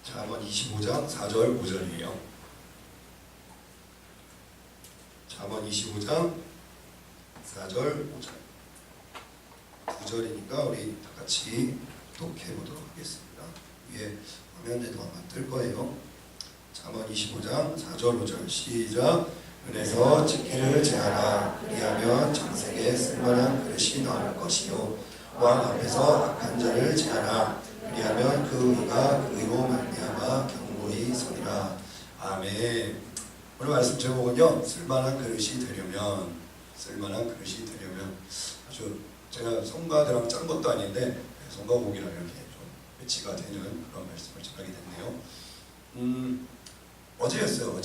잠언 25장 4절 5절이에요. 잠언 25장 4절 5절 9절이니까 우리 다 같이 독해 보도록 하겠습니다. 위에 화면에도 아마 뜰 거예요. 잠언 25장 4절 5절 시작. 은에서 집기를 제하라. 그리하면 장색에 쓸만한 그릇이 나올 것이요 왕 앞에서 악한 자를 제하라. 그리하면 그 의가 그 의로 말미암아 경고히 서리라. 아멘. 오늘 말씀 제목은요, 쓸만한 그릇이 되려면, 아주 제가 성가대랑 짠 것도 아닌데 성가곡이랑 이렇게 좀 매치가 되는 그런 말씀을 전하게 됐네요. 어제였어요.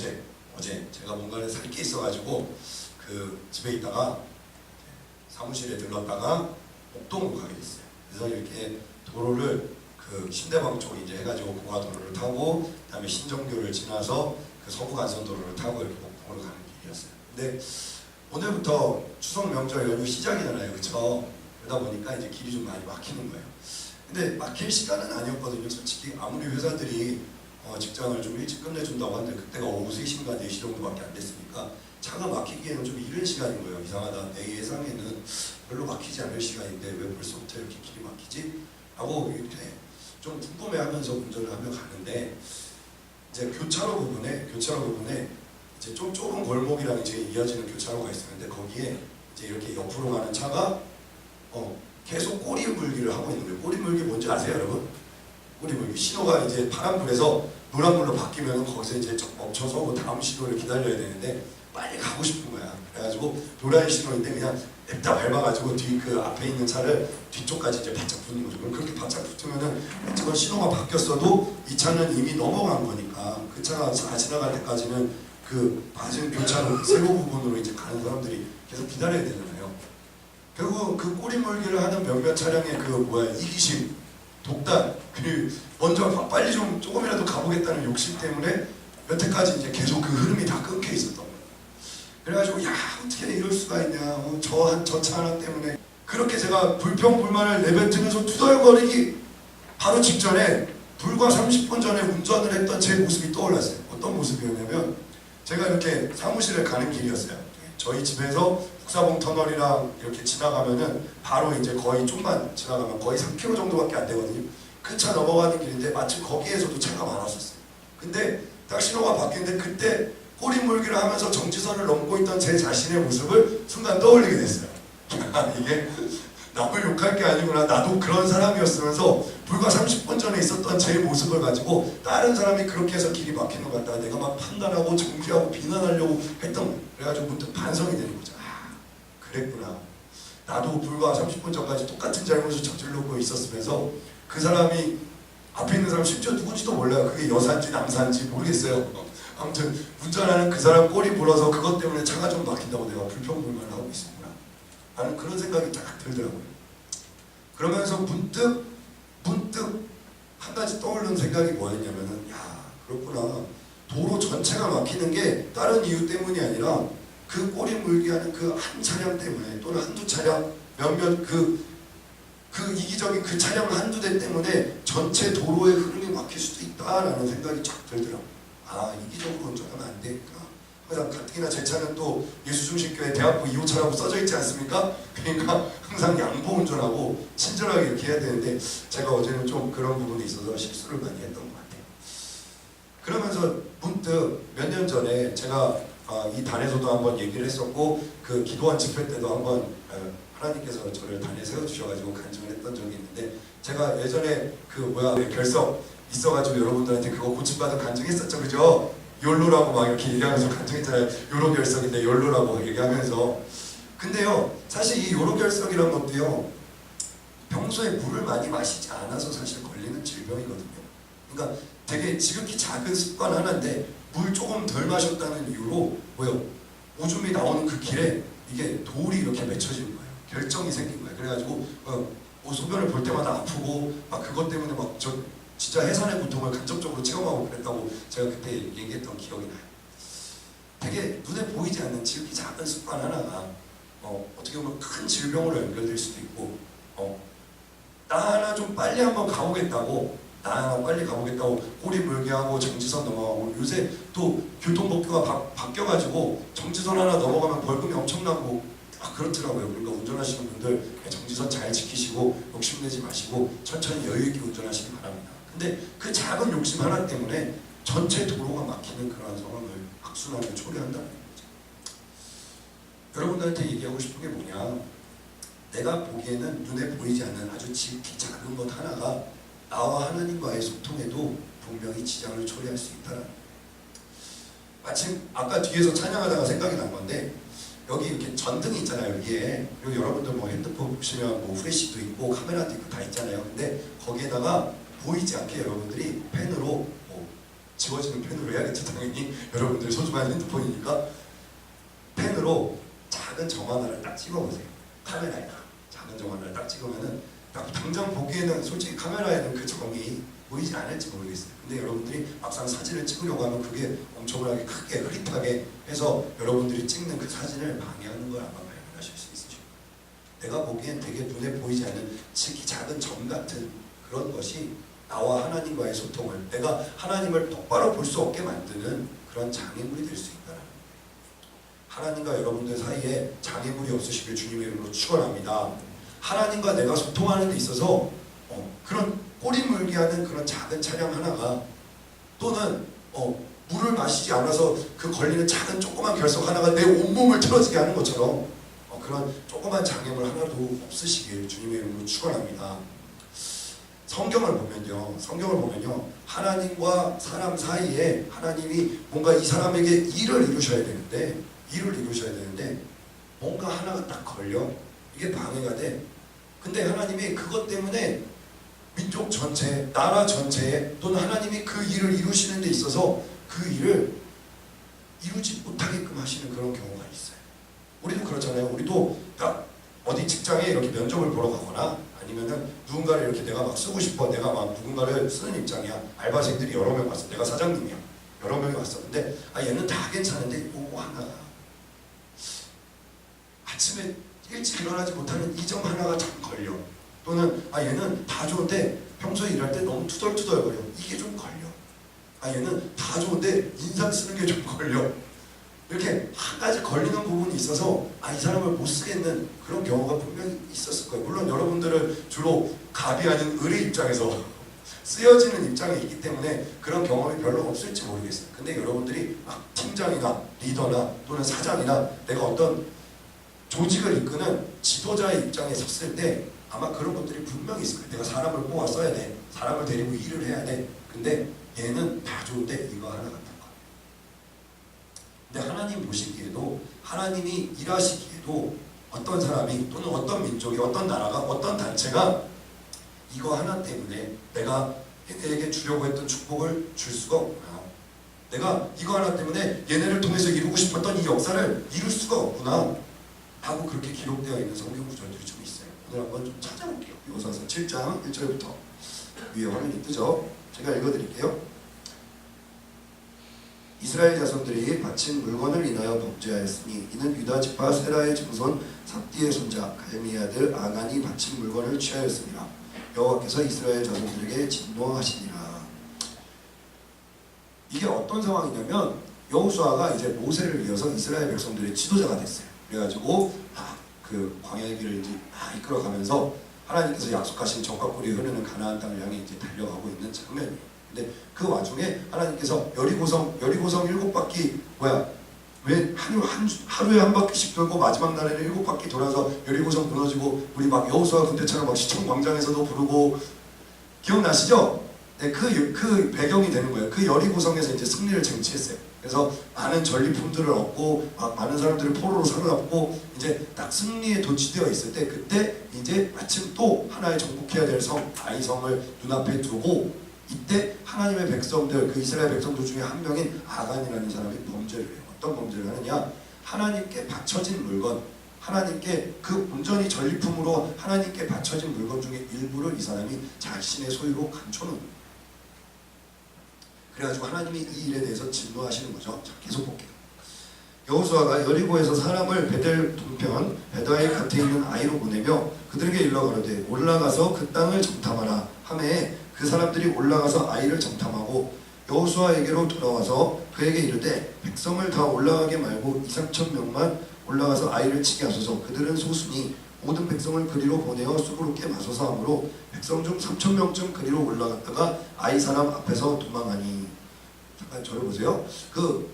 어제 제가 뭔가를 살 게 있어가지고 그 집에 있다가 사무실에 들렀다가 목동으로 가게 됐어요. 그래서 이렇게 도로를 그 신대방 쪽 이제 해가지고 고가도로를 타고 그다음에 신정교를 지나서 그 서부간선도로를 타고 이렇게 목동으로 가는 길이었어요. 근데 오늘부터 추석 명절 연휴 시작이잖아요, 그렇죠? 그러다 보니까 이제 길이 좀 많이 막히는 거예요. 근데 막힐 시간은 아니었거든요. 솔직히 아무리 회사들이 직장을 좀 일찍 끝내준다고 하는데 그때가 오후 3시인가 4시 정도밖에 안 됐으니까 차가 막히기에는 좀 이른 시간인 거예요. 이상하다. 내 예상에는 별로 막히지 않을 시간인데 왜 벌써부터 이렇게 길이 막히지? 하고 이렇게 좀 궁금해하면서 운전을 하며 가는데 이제 교차로 부분에 이제 좀 좁은 골목이랑 이제 이어지는 교차로가 있었는데 거기에 이제 이렇게 옆으로 가는 차가 계속 꼬리 물기를 하고 있는 거예요. 꼬리 물기 뭔지 아세요, 여러분? 꼬리 물기. 신호가 이제 파란불에서 노란불로 바뀌면 거기서 이제 멈춰서 그 다음 신호를 기다려야 되는데 빨리 가고 싶은 거야. 그래가지고 노란 신호인데 그냥 냅다 밟아가지고 뒤 그 앞에 있는 차를 뒤쪽까지 이제 바짝 붙는 거죠. 그럼 그렇게 바짝 붙으면은 어쨌건 신호가 바뀌었어도 이 차는 이미 넘어간 거니까 그 차가 지나갈 때까지는 그 맞은 교차로 세로 부분으로 이제 가는 사람들이 계속 기다려야 되잖아요. 결국 그 꼬리 물기를 하는 몇몇 차량의 그 이기심, 독단, 그리고 먼저 빨리 좀 조금이라도 가보겠다는 욕심 때문에 여태까지 이제 계속 그 흐름이 다 끊겨 있었던 거예요. 그래가지고 야 어떻게 이럴 수가 있냐, 저 차 하나 때문에 그렇게 제가 불평불만을 내뱉으면서 투덜거리기 바로 직전에 불과 30분 전에 운전을 했던 제 모습이 떠올랐어요. 어떤 모습이었냐면 제가 이렇게 사무실에 가는 길이었어요. 저희 집에서 국사봉 터널이랑 이렇게 지나가면은 바로 이제 거의 좀만 지나가면 거의 3km 정도밖에 안 되거든요. 그 차 넘어가는 길인데 마침 거기에서도 차가 많았었어요. 근데 딱 신호가 바뀌는데 그때 꼬리 물기를 하면서 정지선을 넘고 있던 제 자신의 모습을 순간 떠올리게 됐어요. 이게 남을 욕할 게 아니구나. 나도 그런 사람이었으면서 불과 30분 전에 있었던 제 모습을 가지고 다른 사람이 그렇게 해서 길이 막히는 것 같다. 내가 막 판단하고 정죄하고 비난하려고 했던 거예요. 그래가지고 문득 반성이 되는 거죠. 그랬구나. 나도 불과 30분 전까지 똑같은 잘못을 저지르고 있었으면서 그 사람이 앞에 있는 사람 심지어 누군지도 몰라요. 그게 여사인지 남사인지 모르겠어요. 아무튼 운전하는 그 사람 꼬리 물어서 그것 때문에 차가 좀 막힌다고 내가 불평불만을 하고 있었구나. 나는 그런 생각이 딱 들더라고요. 그러면서 문득 한 가지 떠오르는 생각이 뭐였냐면은 야 그렇구나. 도로 전체가 막히는 게 다른 이유 때문이 아니라 그 꼬리 물기 하는 그 한 차량 때문에 또는 한두 차량 몇몇 그 이기적인 그 차량 한두 대 때문에 전체 도로의 흐름이 막힐 수도 있다라는 생각이 쫙 들더라고요. 이기적으로 운전하면 안 되겠구나. 항상 가뜩이나 제 차는 또 예수중심교회 대학부 2호차라고 써져 있지 않습니까? 그러니까 항상 양보 운전하고 친절하게 이렇게 해야 되는데 제가 어제는 좀 그런 부분이 있어서 실수를 많이 했던 것 같아요. 그러면서 문득 몇 년 전에 제가 이 단에서도 한번 얘기를 했었고 그 기도원 집회 때도 한번 하나님께서 저를 단에 세워주셔가지고 간증을 했던 적이 있는데 제가 예전에 결석 있어가지고 여러분들한테 그거 고침받은 간증했었죠, 그죠? 욜로라고 막 이렇게 얘기하면서 간증했잖아요. 요로 결석인데 욜로라고 얘기하면서. 근데요, 사실 이 요로 결석이란 것도요, 평소에 물을 많이 마시지 않아서 사실 걸리는 질병이거든요. 그러니까 되게 지극히 작은 습관 하나인데 물 조금 덜 마셨다는 이유로 오줌이 나오는 그 길에 이게 돌이 이렇게 맺혀지는 거예요. 결정이 생긴 거예요. 그래가지고 소변을 볼 때마다 아프고 막 그것 때문에 막 진짜 해산의 고통을 간접적으로 체험하고 그랬다고 제가 그때 얘기했던 기억이 나요. 되게 눈에 보이지 않는 지극히 작은 습관 하나가 어떻게 보면 큰 질병으로 연결될 수도 있고 나 하나 좀 빨리 한번 가보겠다고 나 빨리 가보겠다고 꼬리 물게 하고 정지선 넘어가고, 요새 또 교통법규가 바뀌어가지고 정지선 하나 넘어가면 벌금이 엄청나고 그렇더라고요. 그러니까 운전하시는 분들 정지선 잘 지키시고 욕심내지 마시고 천천히 여유있게 운전하시기 바랍니다. 근데 그 작은 욕심 하나 때문에 전체 도로가 막히는 그러한 상황을 악순환을 초래한다는 거죠. 여러분들한테 얘기하고 싶은 게 뭐냐, 내가 보기에는 눈에 보이지 않는 아주 지극히 작은 것 하나가 나와 하나님과의 소통에도 분명히 지장을 초래할 수 있다는 거예요. 마침 아까 뒤에서 찬양하다가 생각이 난 건데, 여기 이렇게 전등이 있잖아요, 위에. 그리고 여러분들 뭐 핸드폰 보시면 뭐 후레쉬도 있고 카메라도 있고 다 있잖아요. 근데 거기에다가 보이지 않게 여러분들이 펜으로, 뭐 지워지는 펜으로 해야겠죠 당연히, 여러분들이 소중한 핸드폰이니까 펜으로 작은 점 하나를 딱 찍어보세요. 카메라에다 작은 점 하나를 딱 찍으면은 당장 보기에는 솔직히 카메라에는 그 점이 보이지 않을지 모르겠어요. 근데 여러분들이 막상 사진을 찍으려고 하면 그게 엄청나게 크게 흐릿하게 해서 여러분들이 찍는 그 사진을 방해하는 걸 아마 발견하실 수 있으실 거예요. 내가 보기엔 되게 눈에 보이지 않는 지극히 작은 점 같은 그런 것이 나와 하나님과의 소통을, 내가 하나님을 똑바로 볼 수 없게 만드는 그런 장애물이 될 수 있다는 거예요. 하나님과 여러분들 사이에 장애물이 없으시길 주님의 이름으로 축원합니다. 하나님과 내가 소통하는 데 있어서 그런 꼬리 물게 하는 그런 작은 차량 하나가, 또는 물을 마시지 않아서 그 걸리는 작은 조그만 결석 하나가 내 온몸을 틀어지게 하는 것처럼 그런 조그만 장애물 하나도 없으시길 주님의 이름으로 축원합니다. 성경을 보면요, 하나님과 사람 사이에 하나님이 뭔가 이 사람에게 일을 이루셔야 되는데 뭔가 하나가 딱 걸려, 이게 방해가 돼. 근데 하나님이 그것 때문에 민족 전체, 나라 전체에, 또는 하나님이 그 일을 이루시는 데 있어서 그 일을 이루지 못하게끔 하시는 그런 경우가 있어요. 우리도 그렇잖아요. 우리도 딱 어디 직장에 이렇게 면접을 보러 가거나 아니면은 누군가를 이렇게 내가 막 쓰고 싶어, 내가 막 누군가를 쓰는 입장이야. 알바생들이 여러 명 왔어. 내가 사장님이야. 여러 명이 왔었는데 얘는 다 괜찮은데 요거 하나가, 아침에 일찍 일어나지 못하는 이 점 하나가 참 걸려. 또는 얘는 다 좋은데 평소에 일할 때 너무 투덜투덜거려. 이게 좀 걸려. 얘는 다 좋은데 인상 쓰는 게 좀 걸려. 이렇게 한 가지 걸리는 부분이 있어서 이 사람을 못 쓰겠는 그런 경우가 분명히 있었을 거예요. 물론 여러분들은 주로 갑이 아닌 을의 입장에서 쓰여지는 입장에 있기 때문에 그런 경험이 별로 없을지 모르겠어요. 근데 여러분들이 팀장이나 리더나 또는 사장이나 내가 어떤 조직을 이끄는 지도자의 입장에 섰을 때 아마 그런 것들이 분명히 있을 거예요. 내가 사람을 뽑아 써야 돼. 사람을 데리고 일을 해야 돼. 근데 얘는 다 좋은데 이거 하나 같은 거. 근데 하나님 보시기에도, 하나님이 일하시기에도 어떤 사람이, 또는 어떤 민족이, 어떤 나라가, 어떤 단체가 이거 하나 때문에 내가 얘네에게 주려고 했던 축복을 줄 수가 없구나. 내가 이거 하나 때문에 얘네를 통해서 이루고 싶었던 이 역사를 이룰 수가 없구나 하고 그렇게 기록되어 있는 성경 구절들이 좀 있어요. 오늘 한번 좀 찾아볼게요. 요사서 7장 1절부터 위에 화면이 뜨죠. 제가 읽어드릴게요. 이스라엘 자손들이 바친 물건을 인하여 범죄하였으니 이는 유다 지파 세라의 증손 삽디의 손자 갈미의 아들 아간이 바친 물건을 취하였습니다. 여호와께서 이스라엘 자손들에게 진노하시니라. 이게 어떤 상황이냐면, 여호수아가 이제 모세를 이어서 이스라엘 백성들의 지도자가 됐어요. 그래가지고 그 광야의 길을 이제 이끌어가면서 하나님께서 약속하신 적과 꿀이 흐르는 가나안 땅을 향해 이제 달려가고 있는 장면이에요. 근데 그 와중에 하나님께서 여리고성 7바퀴 왜 하루에 한 바퀴씩 돌고 마지막 날에는 7바퀴 돌아서 여리고성 무너지고 우리 막 여호수아 군대처럼 막 시청 광장에서도 부르고 기억나시죠? 네, 그 배경이 되는 거예요. 그 여리고성에서 이제 승리를 쟁취했어요. 그래서 많은 전리품들을 얻고 많은 사람들을 포로로 사로잡고 이제 딱 승리에 도취되어 있을 때, 그때 이제 마침 또 하나의 정복해야 될 성 아이성을 눈앞에 두고, 이때 하나님의 백성들, 그 이스라엘 백성들 중에 한 명인 아간이라는 사람이 범죄를 해요. 어떤 범죄를 하느냐, 하나님께 바쳐진 물건, 하나님께 그 온전히 전리품으로 하나님께 바쳐진 물건 중에 일부를 이 사람이 자신의 소유로 감춰놓은 거예요. 그래가지고 하나님이 이 일에 대해서 진노하시는 거죠. 자, 계속 볼게요. 여호수아가 여리고에서 사람을 베델 동편 베다의 곁에 있는 아이로 보내며 그들에게 일러 가로되 올라가서 그 땅을 정탐하라 하매 그 사람들이 올라가서 아이를 정탐하고 여호수아에게로 돌아와서 그에게 이르되 백성을 다 올라가게 말고 2~3천 명만 올라가서 아이를 치게 하소서. 그들은 소수니 모든 백성을 그리로 보내어 숲으로 깨 마소서 하므로 백성 중 3천 명쯤 그리로 올라갔다가 아이 사람 앞에서 도망하니. 잠깐 저를 보세요. 그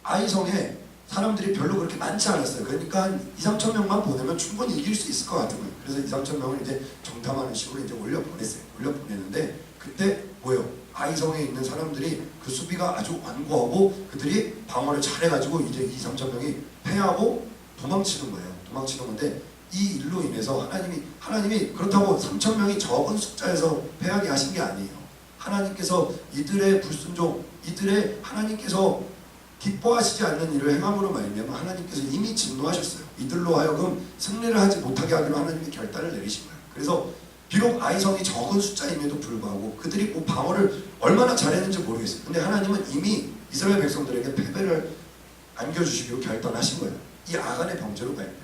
아이성에 사람들이 별로 그렇게 많지 않았어요. 그러니까 한 2~3천 명만 보내면 충분히 이길 수 있을 것 같은 거예요. 그래서 2~3천 명을 이제 정탐하는 식으로 이제 올려 보냈는데 그때 뭐예요? 아이성에 있는 사람들이 그 수비가 아주 완고하고 그들이 방어를 잘해가지고 이제 2~3천 명이 패하고 도망치는 거예요. 도망치는 건데 이 일로 인해서 하나님이 그렇다고 3천 명이 적은 숫자에서 패하게 하신 게 아니에요. 하나님께서 이들의 불순종, 이들의 하나님께서 기뻐하시지 않는 일을 행함으로 말미암아 하나님께서 이미 진노하셨어요. 이들로 하여금 승리를 하지 못하게 하기로 하나님이 결단을 내리신 거예요. 그래서 비록 아이성이 적은 숫자임에도 불구하고 그들이 뭐 방어를 얼마나 잘했는지 모르겠어요. 근데 하나님은 이미 이스라엘 백성들에게 패배를 안겨주시기로 결단하신 거예요. 이 아간의 범죄로 말미암아.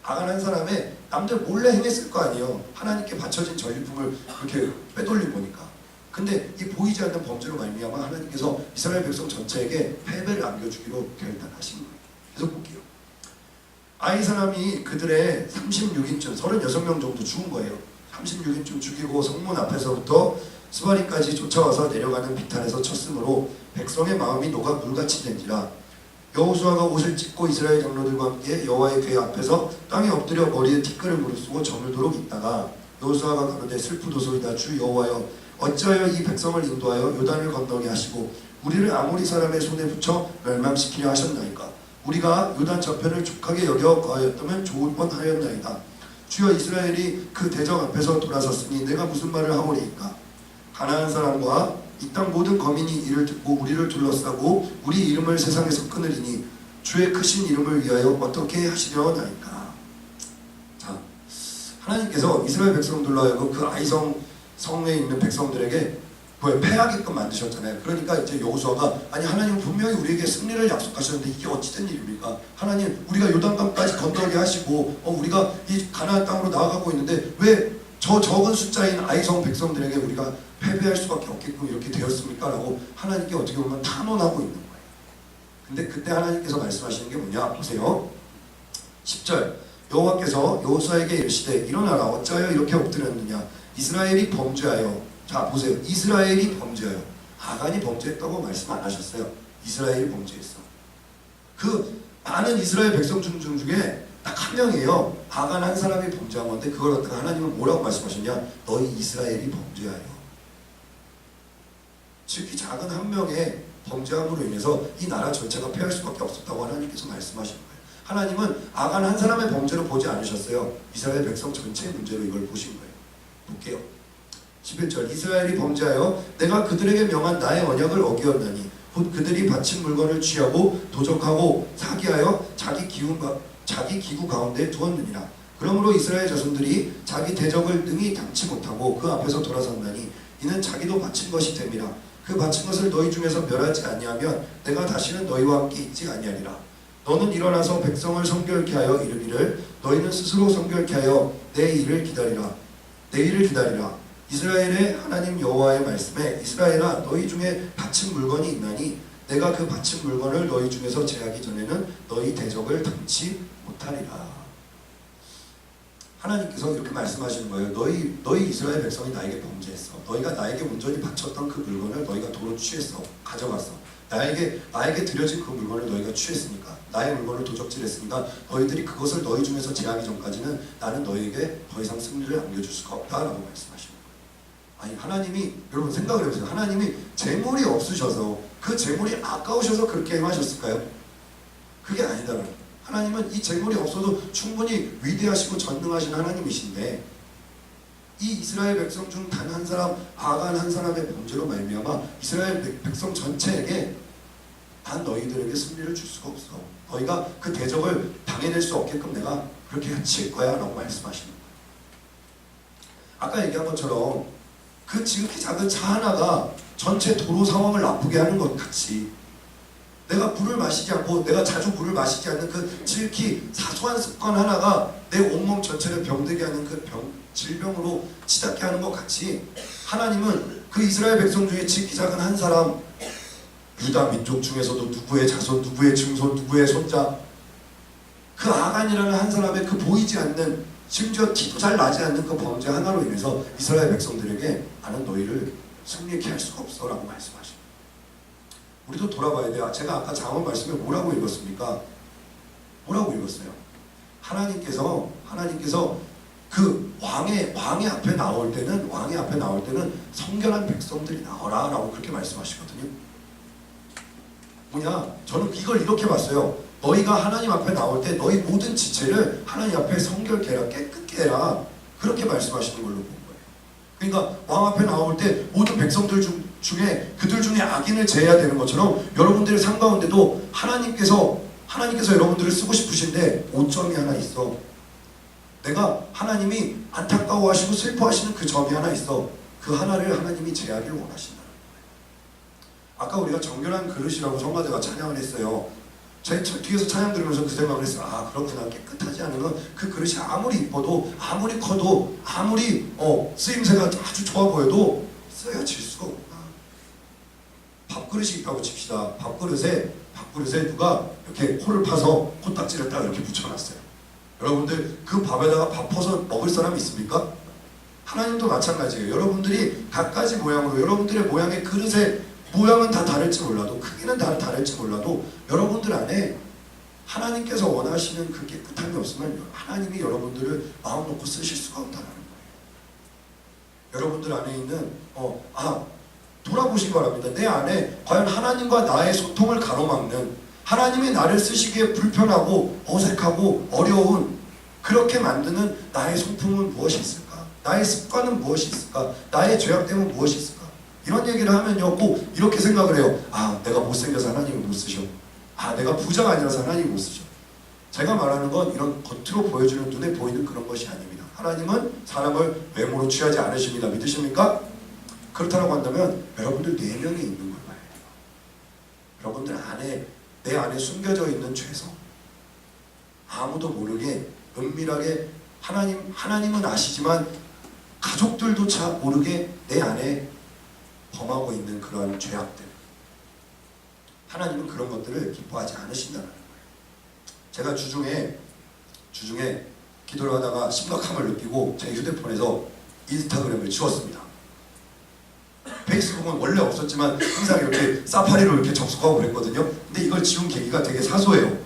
아간 한 사람의 남들 몰래 행했을 거 아니에요. 하나님께 바쳐진 전리품을 그렇게 빼돌린 거니까. 근데 이 보이지 않는 범죄로 말미암아 하나님께서 이스라엘 백성 전체에게 패배를 안겨주기로 결단하신 거예요. 계속 볼게요. 아이 사람이 그들의 36인쯤 36명 정도 죽은 거예요. 36인쯤 죽이고 성문 앞에서부터 스바리까지 쫓아와서 내려가는 비탈에서 쳤으므로 백성의 마음이 녹아 물같이 된지라. 여호수아가 옷을 찢고 이스라엘 장로들과 함께 여호와의 궤 앞에서 땅에 엎드려 머리에 티끌을 무릅쓰고 저물도록 있다가 여호수아가 가로되 슬프도소이다. 주 여호와여 어찌하여 이 백성을 인도하여 요단을 건너게 하시고 우리를 아모리 사람의 손에 붙여 멸망시키려 하셨나이까. 우리가 요단 저편을 족하게 여겨 거하였다면 좋을 뻔하였나이다. 주여 이스라엘이 그 대적 앞에서 돌아섰으니 내가 무슨 말을 하오리이까. 가나안 사람과 이 땅 모든 거민이 이를 듣고 우리를 둘러싸고 우리 이름을 세상에서 끊으리니 주의 크신 이름을 위하여 어떻게 하시려나이까. 자, 하나님께서 이스라엘 백성들로 하여금 그 아이성 성에 있는 백성들에게 패하게끔 만드셨잖아요. 그러니까 이제 여호수아가 아니 하나님 분명히 우리에게 승리를 약속하셨는데 이게 어찌된 일입니까? 하나님 우리가 요단강까지 건너게 하시고 우리가 이 가나안 땅으로 나아가고 있는데 왜 저 적은 숫자인 아이성 백성들에게 우리가 패배할 수밖에 없게끔 이렇게 되었습니까? 라고 하나님께 어떻게 보면 탄원하고 있는 거예요. 근데 그때 하나님께서 말씀하시는 게 뭐냐? 보세요. 10절 여호와께서 여호수아에게 이르시되 일어나라. 어찌하여 이렇게 엎드렸느냐? 이스라엘이 범죄하여. 자 보세요. 이스라엘이 범죄하여. 아간이 범죄했다고 말씀 안 하셨어요. 이스라엘이 범죄했어. 그 많은 이스라엘 백성 중에 딱 한 명이에요. 아간 한 사람이 범죄한 건데 그걸 갖다가 하나님은 뭐라고 말씀하셨냐? 너희 이스라엘이 범죄하여. 즉 이 작은 한 명의 범죄함으로 인해서 이 나라 전체가 패할 수밖에 없었다고 하나님께서 말씀하신 거예요. 하나님은 아간 한 사람의 범죄로 보지 않으셨어요. 이스라엘 백성 전체의 문제로 이걸 보신 거예요. 볼게요. 11절 이스라엘이 범죄하여 내가 그들에게 명한 나의 언약을 어기었나니 곧 그들이 바친 물건을 취하고 도적하고 사기하여 자기 기구 가운데 두었느니라. 그러므로 이스라엘 자손들이 자기 대적을 능히 당치 못하고 그 앞에서 돌아섰나니 이는 자기도 바친 것이 됨이라. 그 바친 것을 너희 중에서 멸하지 아니하면 내가 다시는 너희와 함께 있지 아니하리라. 너는 일어나서 백성을 성결케 하여 이르기를 너희는 스스로 성결케 하여 내 일을 기다리라. 이스라엘의 하나님 여호와의 말씀에 이스라엘아 너희 중에 바친 물건이 있나니 내가 그 바친 물건을 너희 중에서 제하기 전에는 너희 대적을 당치 못하리라. 하나님께서 이렇게 말씀하시는 거예요. 너희 이스라엘 백성이 나에게 범죄했어. 너희가 나에게 온전히 바쳤던 그 물건을 너희가 도로 취했어. 가져갔어. 나에게 드려진 그 물건을 너희가 취했으니까, 나의 물건을 도적질했으니까 너희들이 그것을 너희 중에서 제하기 전까지는 나는 너희에게 더 이상 승리를 안겨줄 수가 없다라고 말씀하시는 거예요. 아니 하나님이, 여러분 생각을 해보세요. 하나님이 재물이 없으셔서 그 재물이 아까우셔서 그렇게 행하셨을까요? 그게 아니다라는 거예요. 하나님은 이 재물이 없어도 충분히 위대하시고 전능하신 하나님이신데 이 이스라엘 백성 중 단 한 사람, 아간 한 사람의 범죄로 말미암아 이스라엘 백성 전체에게 난 너희들에게 승리를 줄 수가 없어. 너희가 그 대적을 당해낼 수 없게끔 내가 그렇게 해칠 거야 라고 말씀하시는 거예요. 아까 얘기한 것처럼 그 지극히 작은 차 하나가 전체 도로 상황을 나쁘게 하는 것 같이 내가 물을 마시지 않고 내가 자주 물을 마시지 않는 그 지극히 사소한 습관 하나가 내 온몸 전체를 병들게 하는 그 질병으로 치닫게 하는 것 같이 하나님은 그 이스라엘 백성 중에 지기 작은 한 사람, 유다 민족 중에서도 누구의 자손, 누구의 증손, 누구의 손자, 그 아간이라는 한 사람의 그 보이지 않는, 심지어 티도 잘 나지 않는 그 범죄 하나로 인해서 이스라엘 백성들에게 나는 너희를 승리케 할 수가 없어 라고 말씀하십니다. 우리도 돌아봐야 돼요. 제가 아까 잠언 말씀에 뭐라고 읽었습니까? 뭐라고 읽었어요? 하나님께서 그 왕의 앞에 나올 때는 성결한 백성들이 나오라 라고 그렇게 말씀하시거든요. 뭐냐? 저는 이걸 이렇게 봤어요. 너희가 하나님 앞에 나올 때 너희 모든 지체를 하나님 앞에 성결케 해라, 깨끗게 해라, 그렇게 말씀하시는 걸로 본 거예요. 그러니까 왕 앞에 나올 때 모든 백성들 중에 그들 중에 악인을 제해야 되는 것처럼 여러분들의 삶 가운데도 하나님께서 여러분들을 쓰고 싶으신데 오점이 하나 있어. 내가 하나님이 안타까워하시고 슬퍼하시는 그 점이 하나 있어. 그 하나를 하나님이 제하길 원하신다는 거예요. 아까 우리가 정결한 그릇이라고 성가대가 찬양을 했어요. 제 뒤에서 찬양 들으면서 그 생각을 했어요. 아, 그렇구나. 깨끗하지 않으면 그 그릇이 아무리 이뻐도, 아무리 커도, 아무리 쓰임새가 아주 좋아 보여도 쓰여질 수가 없구나. 밥그릇이 있다고 칩시다. 밥그릇에 누가 이렇게 코를 파서 코딱지를 딱 이렇게 붙여놨어요. 여러분들 그 밥에다가 밥 퍼서 먹을 사람이 있습니까? 하나님도 마찬가지예요. 여러분들이 갖가지 모양으로, 여러분들의 모양의 그릇의 모양은 다 다를지 몰라도, 크기는 다 다를지 몰라도 여러분들 안에 하나님께서 원하시는 그 깨끗함이 없으면 하나님이 여러분들을 마음 놓고 쓰실 수가 없다는 거예요. 여러분들 안에 있는 돌아보시기 바랍니다. 내 안에 과연 하나님과 나의 소통을 가로막는, 하나님이 나를 쓰시기에 불편하고 어색하고 어려운, 그렇게 만드는 나의 소품은 무엇이 있을까? 나의 습관은 무엇이 있을까? 나의 죄악됨은 무엇이 있을까? 이런 얘기를 하면요, 꼭 이렇게 생각을 해요. 아, 내가 못생겨서 하나님이 못 쓰셔. 아, 내가 부자가 아니라서 하나님이 못 쓰셔. 제가 말하는 건 이런 겉으로 보여주는, 눈에 보이는 그런 것이 아닙니다. 하나님은 사람을 외모로 취하지 않으십니다. 믿으십니까? 그렇다고 한다면 여러분들 내면에 있는 걸 봐야 돼요. 여러분들 안에, 내 안에 숨겨져 있는 죄성, 아무도 모르게 은밀하게 하나님은 아시지만 가족들조차 모르게 내 안에 범하고 있는 그러한 죄악들, 하나님은 그런 것들을 기뻐하지 않으신다는 거예요. 제가 주중에 기도를 하다가 심각함을 느끼고 제 휴대폰에서 인스타그램을 지웠습니다. 페이스북은 원래 없었지만 항상 이렇게 사파리로 이렇게 접속하고 그랬거든요. 근데 이걸 지운 계기가 되게 사소해요.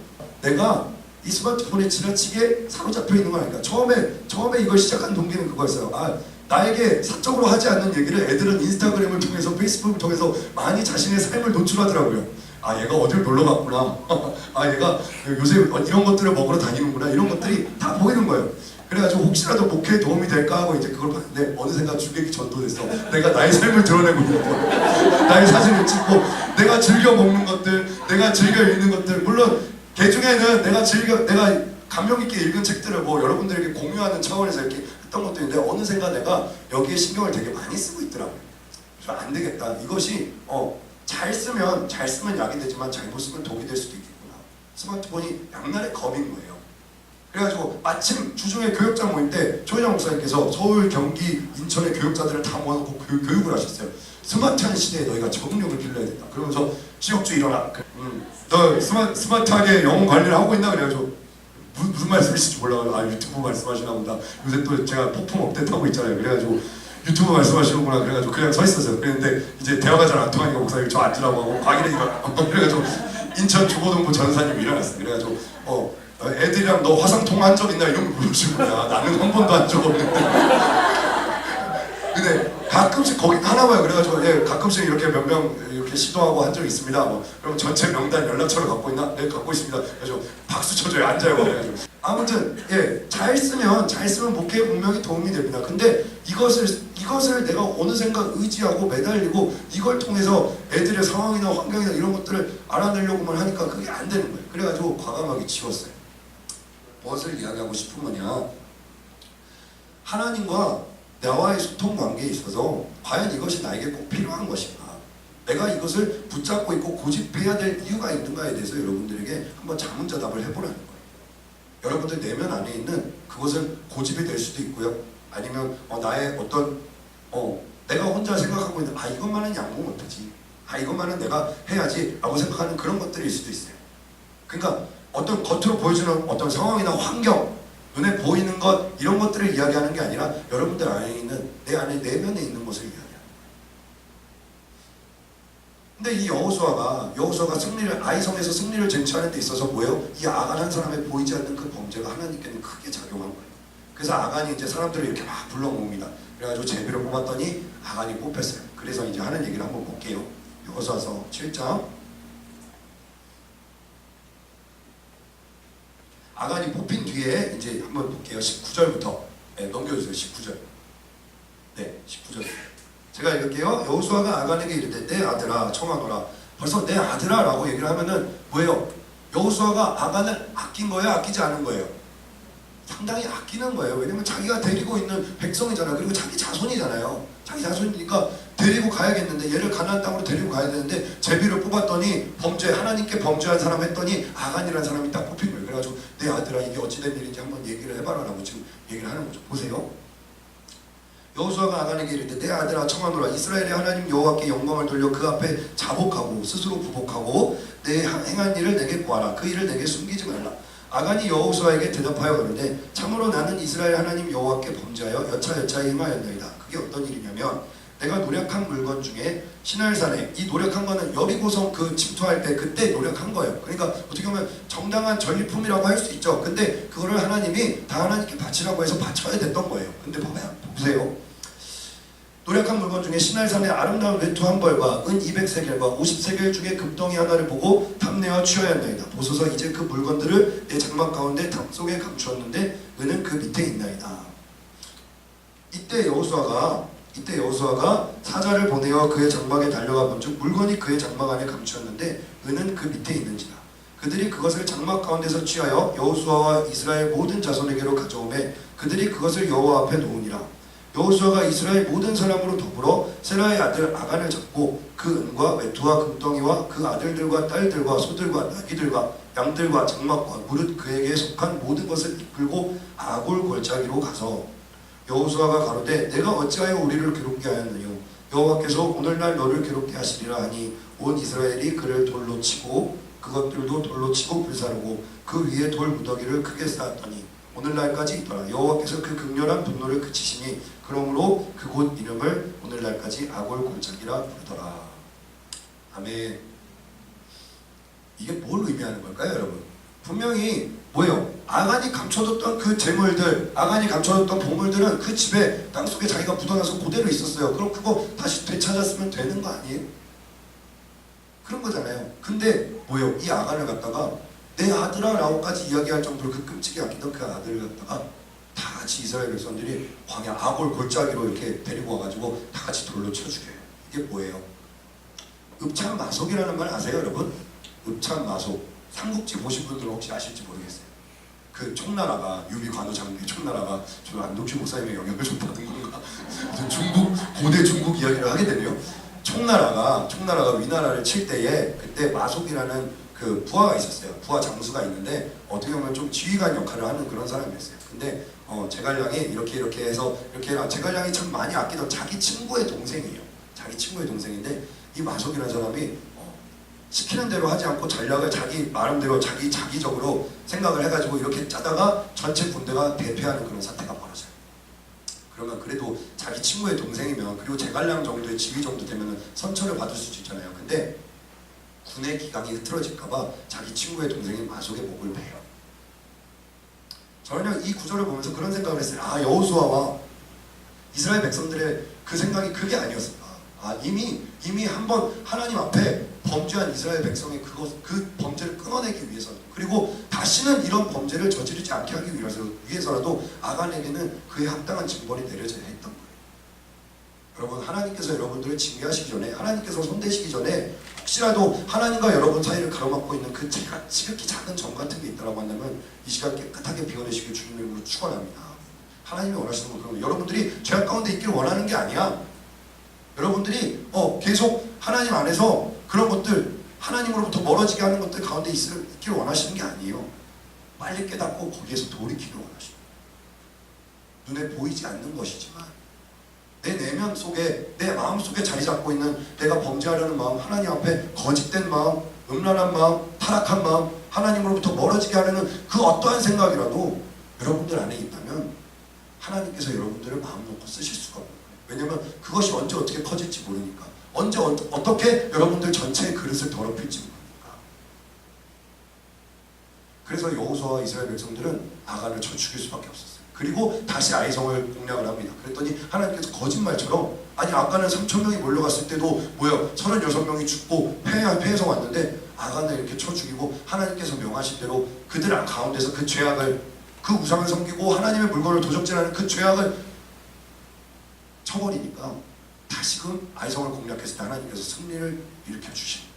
내가 이 스마트폰에 지나치게 사로잡혀 있는 건 아닌가. 처음에 이걸 시작한 동기는 그거였어요. 나에게 사적으로 하지 않는 얘기를 애들은 인스타그램을 통해서, 페이스북을 통해서 많이 자신의 삶을 노출하더라고요. 얘가 어딜 놀러 갔구나. 얘가 요새 이런 것들을 먹으러 다니는구나. 이런 것들이 다 보이는 거예요. 그래가지고 혹시라도 목회에 도움이 될까 하고 이제 그걸 봤는데 어느샌가 주객이 전도됐어. 내가 나의 삶을 드러내고 있는 거야. 나의 사진을 찍고, 내가 즐겨 먹는 것들, 내가 즐겨 읽는 것들, 물론 개 중에는 내가 감명 있게 읽은 책들을 여러분들에게 공유하는 차원에서 이렇게 했던 것도 있는데, 어느샌가 내가 여기에 신경을 되게 많이 쓰고 있더라고요. 그래서 안 되겠다. 이것이 잘 쓰면 약이 되지만 잘못 쓰면 독이 될 수도 있겠구나. 스마트폰이 양날의 검인 거예요. 그래가지고 마침 주중에 교육장 모임 때 조현영 목사님께서 서울, 경기, 인천의 교육자들을 다 모아놓고 교육을 하셨어요. 스마트한 시대에 너희가 적응력을 길러야 된다. 그러면서 지역주 일어나. 너 스마트하게 영혼 관리를 하고 있나? 그래가지고 무슨 말씀이실지 몰라가지고 유튜브 말씀하시나 보다. 요새 또 제가 폭풍 업데이트하고 있잖아요. 그래가지고 유튜브 말씀하시는구나. 그래가지고 그냥 서 있었어요. 그랬는데 이제 대화가 잘 안 통하니까 목사님이 저 앉으라고 하고 과기를 그래가지고 인천 주보동부 전사님이 일어났어요. 그래가지고 애들이랑 너 화상통화 한 적 있나? 이런 거 물어보시고, 나는 한 번도 한 적 없는데. 근데 가끔씩 거기 하나 봐요. 그래가지고 가끔씩 이렇게 몇 명 이렇게 시도하고 한 적 있습니다. 그러면 전체 명단 연락처를 갖고 있나? 네, 갖고 있습니다. 그래서 박수 쳐줘요. 앉아요. 그래가지고 아무튼 잘 쓰면 목회에 분명히 도움이 됩니다. 근데 이것을 내가 어느샌가 의지하고 매달리고 이걸 통해서 애들의 상황이나 환경이나 이런 것들을 알아내려고만 하니까 그게 안 되는 거예요. 그래가지고 과감하게 지웠어요. 무엇을 이야기하고 싶은 거냐? 하나님과 나와의 소통 관계에 있어서 과연 이것이 나에게 꼭 필요한 것인가? 내가 이것을 붙잡고 있고 고집해야 될 이유가 있는가에 대해서 여러분들에게 한번 자문자답을 해보라는 거예요. 여러분들 내면 안에 있는 그것은 고집이 될 수도 있고요. 아니면 나의 어떤 내가 혼자 생각하고 있는 이것만은 양보 못하지, 이것만은 내가 해야지 라고 생각하는 그런 것들일 수도 있어요. 그러니까 어떤 겉으로 보여주는 어떤 상황이나 환경, 눈에 보이는 것, 이런 것들을 이야기하는 게 아니라 여러분들 안에 있는, 내 안에 내면에 있는 것을 이야기합니다. 근데 이 여호수아가 승리를, 아이성에서 승리를 쟁취하는 데 있어서 뭐예요? 이 아간 한 사람의 보이지 않는 그 범죄가 하나님께는 크게 작용한 거예요. 그래서 아간이 이제 사람들을 이렇게 막 불러 모읍니다. 그래가지고 제비를 뽑았더니 아간이 뽑혔어요. 그래서 이제 하는 얘기를 한번 볼게요. 여호수아서 7장. 아간이 뽑힌 뒤에 이제 한번 볼게요. 19절부터 넘겨주세요. 19절. 네, 19절. 제가 읽을게요. 여호수아가 아간에게 이르되 내 아들아 청하노라. 벌써 내 아들아 라고 얘기를 하면은 뭐예요? 여호수아가 아간을 아낀 거예요? 아끼지 않은 거예요? 상당히 아끼는 거예요. 왜냐면 자기가 데리고 있는 백성이잖아요. 그리고 자기 자손이잖아요. 자기 자손이니까 데리고 가야겠는데, 얘를 가나안 땅으로 데리고 가야 되는데 제비를 뽑았더니 하나님께 범죄한 사람 했더니 아간이라는 사람이 딱 뽑힌 거예요. 그래가지고 내 아들아 이게 어찌된 일인지 한번 얘기를 해봐라 라고 지금 얘기를 하는 거죠. 보세요. 여호수아가 아간에게 이르되 내 아들아 청하노라. 이스라엘의 하나님 여호와께 영광을 돌려 그 앞에 자복하고 스스로 부복하고 내 행한 일을 내게 구하라. 그 일을 내게 숨기지 말라. 아간이 여호수아에게 대답하여 그러되 참으로 나는 이스라엘 하나님 여호와께 범죄하여 여차여차히 행하였나이다. 그게 어떤 일이냐면, 내가 노력한 물건 중에 시날산에, 이 노력한 거는 여리고성 그 침투할 때 그때 노력한 거예요. 그러니까 어떻게 보면 정당한 전리품이라고 할 수 있죠. 근데 그거를 하나님이 다 하나님께 바치라고 해서 바쳐야 됐던 거예요. 근데 보세요. 노력한 물건 중에 시날산의 아름다운 외투 한 벌과 은 200세겔과 50세겔 중에 금덩이 하나를 보고 탐내어 취하야 한다이다. 보소서 이제 그 물건들을 내 장막 가운데 담 속에 감추었는데 은은 그 밑에 있나이다. 이때 여호수아가 사자를 보내어 그의 장막에 달려가 본즉 물건이 그의 장막 안에 감추었는데 은은 그 밑에 있는지라. 그들이 그것을 장막 가운데서 취하여 여호수아와 이스라엘 모든 자손에게로 가져오매 그들이 그것을 여호와 앞에 놓으니라. 여호수아가 이스라엘 모든 사람으로 더불어 세라의 아들 아간을 잡고 그 은과 외투와 금덩이와 그 아들들과 딸들과 소들과 나귀들과 양들과 장막과 무릇 그에게 속한 모든 것을 이끌고 아골 골짜기로 가서 여호수아가 가로되 내가 어찌하여 우리를 괴롭게 하였느냐. 여호와께서 오늘날 너를 괴롭게 하시리라 하니 온 이스라엘이 그를 돌로 치고 그것들도 돌로 치고 불사르고 그 위에 돌 무더기를 크게 쌓았더니 오늘날까지 있더라. 여호와께서 그 극렬한 분노를 그치시니 그러므로 그곳 이름을 오늘날까지 아골 골짜기라 부르더라. 아멘. 이게 뭘 의미하는 걸까요, 여러분? 분명히 뭐예요? 아간이 감춰뒀던 그 재물들, 아간이 감춰뒀던 보물들은 그 집에 땅속에 자기가 묻어놔서 그대로 있었어요. 그럼 그거 다시 되찾았으면 되는 거 아니에요? 그런 거잖아요. 근데 뭐예요? 이 아간을 갖다가 내 아들아 라고까지 이야기할 정도로 그 끔찍이 아끼던 그 아들을 갖다가 다 같이 이스라엘 백성들이 광야 아골 골짜기로 이렇게 데리고 와가지고 다 같이 돌로 쳐 죽여요. 이게 뭐예요? 읍참마속이라는 말 아세요, 여러분? 읍참마속. 삼국지 보신 분들은 혹시 아실지 모르겠어요. 그 총나라가, 유비 관우 장군의 총나라가 저 안동주 목사님의 영향을 좀 받은 건가? 고대 중국 이야기를 하게 되네요. 총나라가 위나라를 칠 때에 그때 마속이라는 그 부하가 있었어요. 부하 장수가 있는데 어떻게 보면 좀 지휘관 역할을 하는 그런 사람이었어요. 근데 제갈량이 이렇게 해서 이렇게 해라. 제갈량이 참 많이 아끼던 자기 친구의 동생이에요. 자기 친구의 동생인데 이 마속이라는 사람이 시키는 대로 하지 않고 전략을 자기 나름대로 자기적으로 생각을 해가지고 이렇게 짜다가 전체 군대가 대패하는 그런 사태가 벌어져요. 그러면 그래도 자기 친구의 동생이면, 그리고 제갈량 정도의 지휘 정도 되면 선처를 받을 수 있잖아요. 근데 군의 기강이 흐트러질까봐 자기 친구의 동생이 마속의 목을 베요. 저는 이 구절을 보면서 그런 생각을 했어요. 여호수아와 이스라엘 백성들의 그 생각이 그게 아니었을까. 이미 한번 하나님 앞에 범죄한 이스라엘 백성의 그 범죄를 끊어내기 위해서, 그리고 다시는 이런 범죄를 저지르지 않게 하기 위해서라도 아간에게는 그에 합당한 징벌이 내려져야 했던 거예요. 여러분, 하나님께서 여러분들을 징계하시기 전에, 하나님께서 손대시기 전에 혹시라도 하나님과 여러분 사이를 가로막고 있는 그 지극히 작은 점 같은 게 있다고 한다면 이 시간 깨끗하게 비워내시길 주님의 이름으로 축원합니다. 하나님이 원하시는 건 그런 거예요. 여러분들이 죄악 가운데 있기를 원하는 게 아니야. 여러분들이 계속 하나님 안에서 그런 것들, 하나님으로부터 멀어지게 하는 것들 가운데 있기를 원하시는 게 아니에요. 빨리 깨닫고 거기에서 돌이키길 원하시고, 눈에 보이지 않는 것이지만 내 내면 속에, 내 마음 속에 자리 잡고 있는 내가 범죄하려는 마음, 하나님 앞에 거짓된 마음, 음란한 마음, 타락한 마음, 하나님으로부터 멀어지게 하려는 그 어떠한 생각이라도 여러분들 안에 있다면 하나님께서 여러분들을 마음 놓고 쓰실 수가 없는 거예요. 왜냐하면 그것이 언제 어떻게 커질지 모르니까, 언제 어떻게 여러분들 전체의 그릇을 더럽힐지 모르니까. 그래서 여호수아와 이스라엘 백성들은 아간을 쳐 죽일 수밖에 없었어요. 그리고 다시 아이성을 공략을 합니다. 그랬더니 하나님께서 거짓말처럼, 아니 아까는 3,000명이 몰려갔을 때도 뭐야 36명이 죽고 패해서 왔는데 아간을 이렇게 쳐 죽이고 하나님께서 명하신 대로 그들 가운데서 그 죄악을, 그 우상을 섬기고 하나님의 물건을 도적질하는 그 죄악을 쳐버리니까 다시금 아이성을 공략했을 때 하나님께서 승리를 일으켜 주십니다.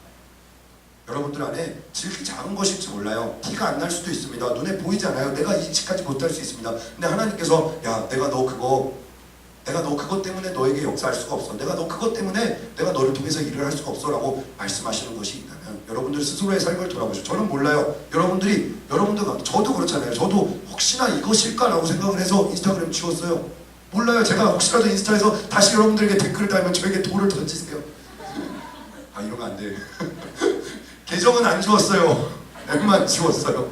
여러분들 안에 지극히 작은 것일지 몰라요. 티가 안 날 수도 있습니다. 눈에 보이지 않아요. 내가 인식하지 못할 수 있습니다. 근데 하나님께서 야 내가 너 그것 때문에 너에게 역사할 수가 없어. 내가 너 그것 때문에 내가 너를 통해서 일을 할 수가 없어 라고 말씀하시는 것이 있다면 여러분들 스스로의 삶을 돌아보죠. 저는 몰라요. 여러분들과 저도 그렇잖아요. 저도 혹시나 이것일까라고 생각을 해서 인스타그램 지웠어요. 몰라요. 제가 혹시라도 인스타에서 다시 여러분들에게 댓글을 달면 저에게 돌을 던지세요. 아 이러면 안 돼. 계정은 안 지웠어요. 앱만 지웠어요.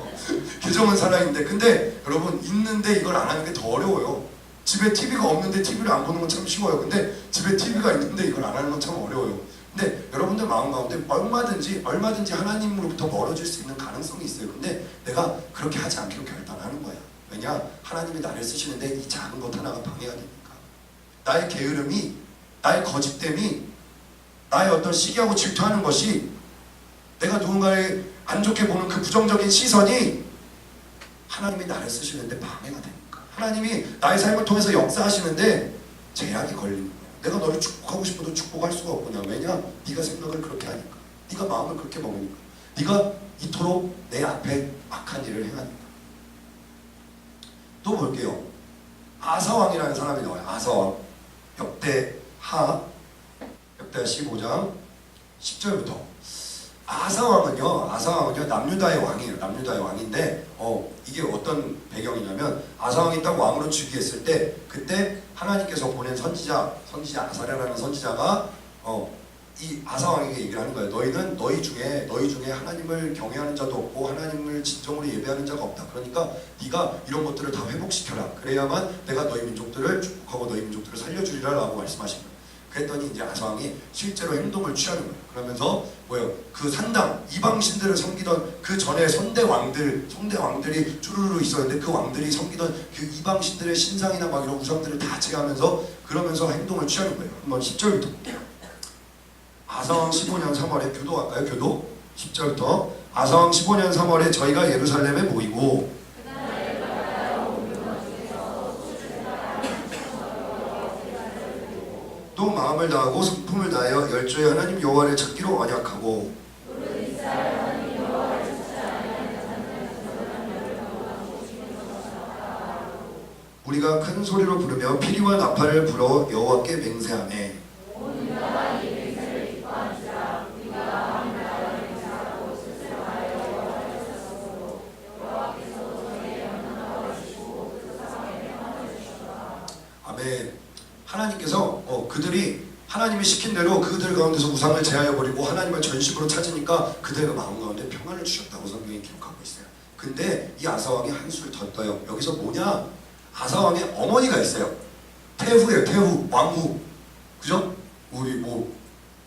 계정은 살아있는데, 근데 여러분 있는데 이걸 안 하는 게 더 어려워요. 집에 TV가 없는데 TV를 안 보는 건 참 쉬워요. 근데 집에 TV가 있는데 이걸 안 하는 건 참 어려워요. 근데 여러분들 마음 가운데 얼마든지 하나님으로부터 멀어질 수 있는 가능성이 있어요. 근데 내가 그렇게 하지 않기로 결단하는 거야. 왜냐? 하나님이 나를 쓰시는데 이 작은 것 하나가 방해가 되니까. 나의 게으름이, 나의 거짓됨이, 나의 어떤 시기하고 질투하는 것이, 내가 누군가를 안 좋게 보는 그 부정적인 시선이 하나님이 나를 쓰시는데 방해가 되니까, 하나님이 나의 삶을 통해서 역사하시는데 제약이 걸리는 거야. 내가 너를 축복하고 싶어도 축복할 수가 없구나. 왜냐? 네가 생각을 그렇게 하니까, 네가 마음을 그렇게 먹으니까, 네가 이토록 내 앞에 악한 일을 행하니까. 또 볼게요. 아사왕이라는 사람이 나와요. 아사왕. 역대하 15장 10절부터. 아사왕은요 남유다의 왕이에요. 남유다의 왕인데 이게 어떤 배경이냐면, 아사왕이 딱 왕으로 즉위했을 때, 그때 하나님께서 보낸 선지자 아사랴라는 선지자가 이 아사왕에게 얘기를 하는 거예요. 너희는 너희 중에 하나님을 경외하는 자도 없고 하나님을 진정으로 예배하는 자가 없다. 그러니까 네가 이런 것들을 다 회복시켜라. 그래야만 내가 너희 민족들을 축복하고 너희 민족들을 살려주리라 라고 말씀하신 거예요. 그랬더니 이제 아사왕이 실제로 행동을 취하는 거예요. 그러면서 그 산당, 이방신들을 섬기던 그 전에 선대 왕들이 쭈루루루 있었는데, 그 왕들이 섬기던 그 이방신들의 신상이나 막 이런 우상들을 다 제하면서, 그러면서 행동을 취하는 거예요. 한번 10절부터 볼게요. 아사왕 15년 3월에 교도할까요? 교도 10절부터. 아사왕 15년 3월에 저희가 예루살렘에 모이고, 또 마음을 다하고 성품을 다하여 열조의 하나님 여호와를 찾기로 언약하고, 우리가 큰 소리로 부르며 피리와 나팔을 불어 여호와께 맹세하매, 아멘. 하나님께서 그들이 하나님이 시킨 대로 그들 가운데서 우상을 제하여 버리고 하나님을 전심으로 찾으니까 그들의 마음 가운데 평안을 주셨다고 성경이 기록하고 있어요. 근데 이 아사왕이 한술 더 떠요. 여기서 뭐냐? 아사왕의 어머니가 있어요. 태후예요. 태후, 왕후. 그죠? 우리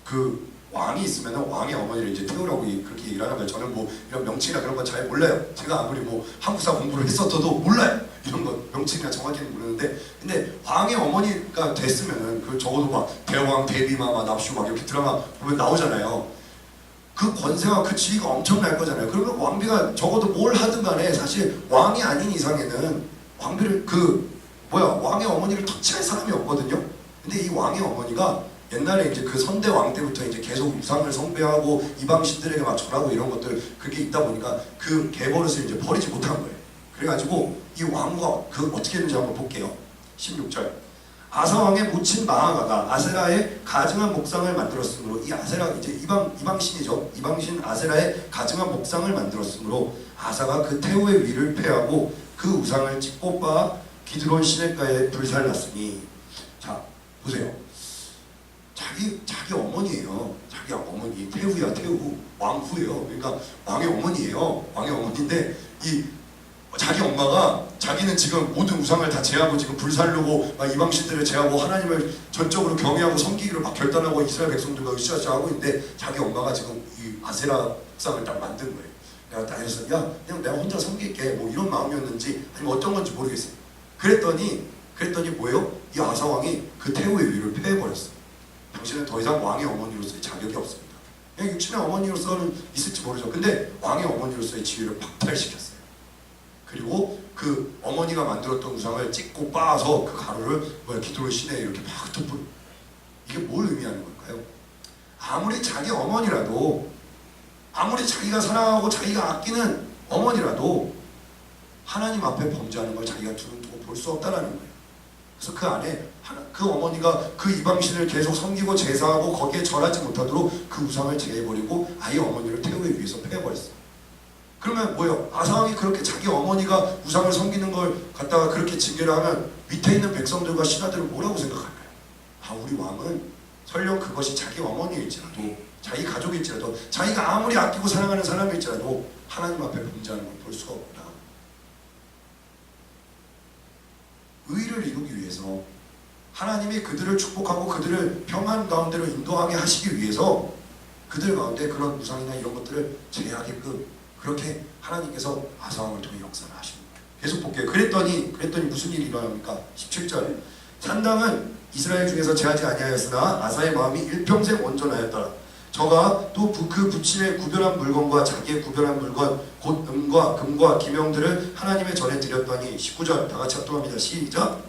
그 왕이 있으면 왕의 어머니를 이제 태후라고 그렇게 얘기를 하는 거예요. 저는 이런 명칭이나 그런 건 잘 몰라요. 제가 아무리 한국사 공부를 했었어도 몰라요. 이런 거 명칭이나 정확히는 모르는데, 근데 왕의 어머니가 됐으면은 그 적어도 막 대왕, 대비마, 납슈 막 이렇게 드라마 보면 나오잖아요. 그 권세와 그 지위가 엄청날 거잖아요. 그러면 왕비가 적어도 뭘 하든 간에 사실 왕이 아닌 이상에는 왕비를 왕의 어머니를 터치할 사람이 없거든요. 근데 이 왕의 어머니가 옛날에 이제 그 선대 왕 때부터 이제 계속 우상을 숭배하고 이방신들에게 막 절하고 이런 것들 그게 있다 보니까 그 개버릇을 이제 버리지 못한 거예요. 그래가지고 이 왕후가 어떻게 했는지 한번 볼게요. 16절. 아사왕의 모친 마아가가 아세라의 가증한 목상을 만들었으므로, 이 아세라 이제 이방신이죠. 이방신 아세라의 가증한 목상을 만들었으므로 아사가 그 태후의 위를 패하고 그 우상을 찍고 빠 기드론 시냇가에 불살랐으니. 자, 보세요. 자기 어머니예요. 자기 어머니 태후야 태후 왕후예요. 그러니까 왕의 어머니예요. 왕의 어머니인데 이 자기 엄마가 자기는 지금 모든 우상을 다 제하고 지금 불살르고 막 이방신들을 제하고 하나님을 전적으로 경외하고 섬기기를 막 결단하고 이스라엘 백성들과 으쌰으쌰 하고 있는데 자기 엄마가 지금 이 아세라 상을 딱 만든 거예요. 내가 딱 해서 야 그냥 내가 혼자 섬길게 뭐 이런 마음이었는지 아니면 어떤 건지 모르겠어요. 그랬더니 뭐예요? 이 아사 왕이 그 태후의 위를 폐해버렸어요. 당신은 더 이상 왕의 어머니로서의 자격이 없습니다. 그냥 육신의 어머니로서는 있을지 모르죠. 근데 왕의 어머니로서의 지위를 박탈시켰어요. 그리고 그 어머니가 만들었던 우상을 찍고 빻아서 그 가루를 기도의 시내에 이렇게 막 덮어. 이게 뭘 의미하는 걸까요? 아무리 자기 어머니라도 아무리 자기가 사랑하고 자기가 아끼는 어머니라도 하나님 앞에 범죄하는 걸 자기가 두는 두고 볼 수 없다는 거예요. 그래서 그 안에 그 어머니가 그 이방신을 계속 섬기고 제사하고 거기에 절하지 못하도록 그 우상을 제해버리고 아예 어머니를 태우기 위해서 패해버렸어요. 그러면 뭐예요? 아사왕이 그렇게 자기 어머니가 우상을 섬기는 걸 갖다가 그렇게 징계를 하면 밑에 있는 백성들과 신하들은 뭐라고 생각할까요? 아 우리 왕은 설령 그것이 자기 어머니일지라도 자기 가족일지라도 자기가 아무리 아끼고 사랑하는 사람일지라도 하나님 앞에 범죄하는 걸 볼 수가 없구나. 의를 이루기 위해서 하나님이 그들을 축복하고 그들을 평안 가운데로 인도하게 하시기 위해서 그들 가운데 그런 우상이나 이런 것들을 제하게끔 그렇게 하나님께서 아사왕을 통해 역사를 하시는 거예요. 계속 볼게요. 그랬더니 무슨 일이 일어납니까? 17절 산당은 이스라엘 중에서 제하지 아니하였으나 아사의 마음이 일평생 온전하였더라. 저가 또 그 부친의 구별한 물건과 자기의 구별한 물건 곧 금과 기명들을 하나님의 전에 드렸더니 19절 다같이 합동합니다. 시작.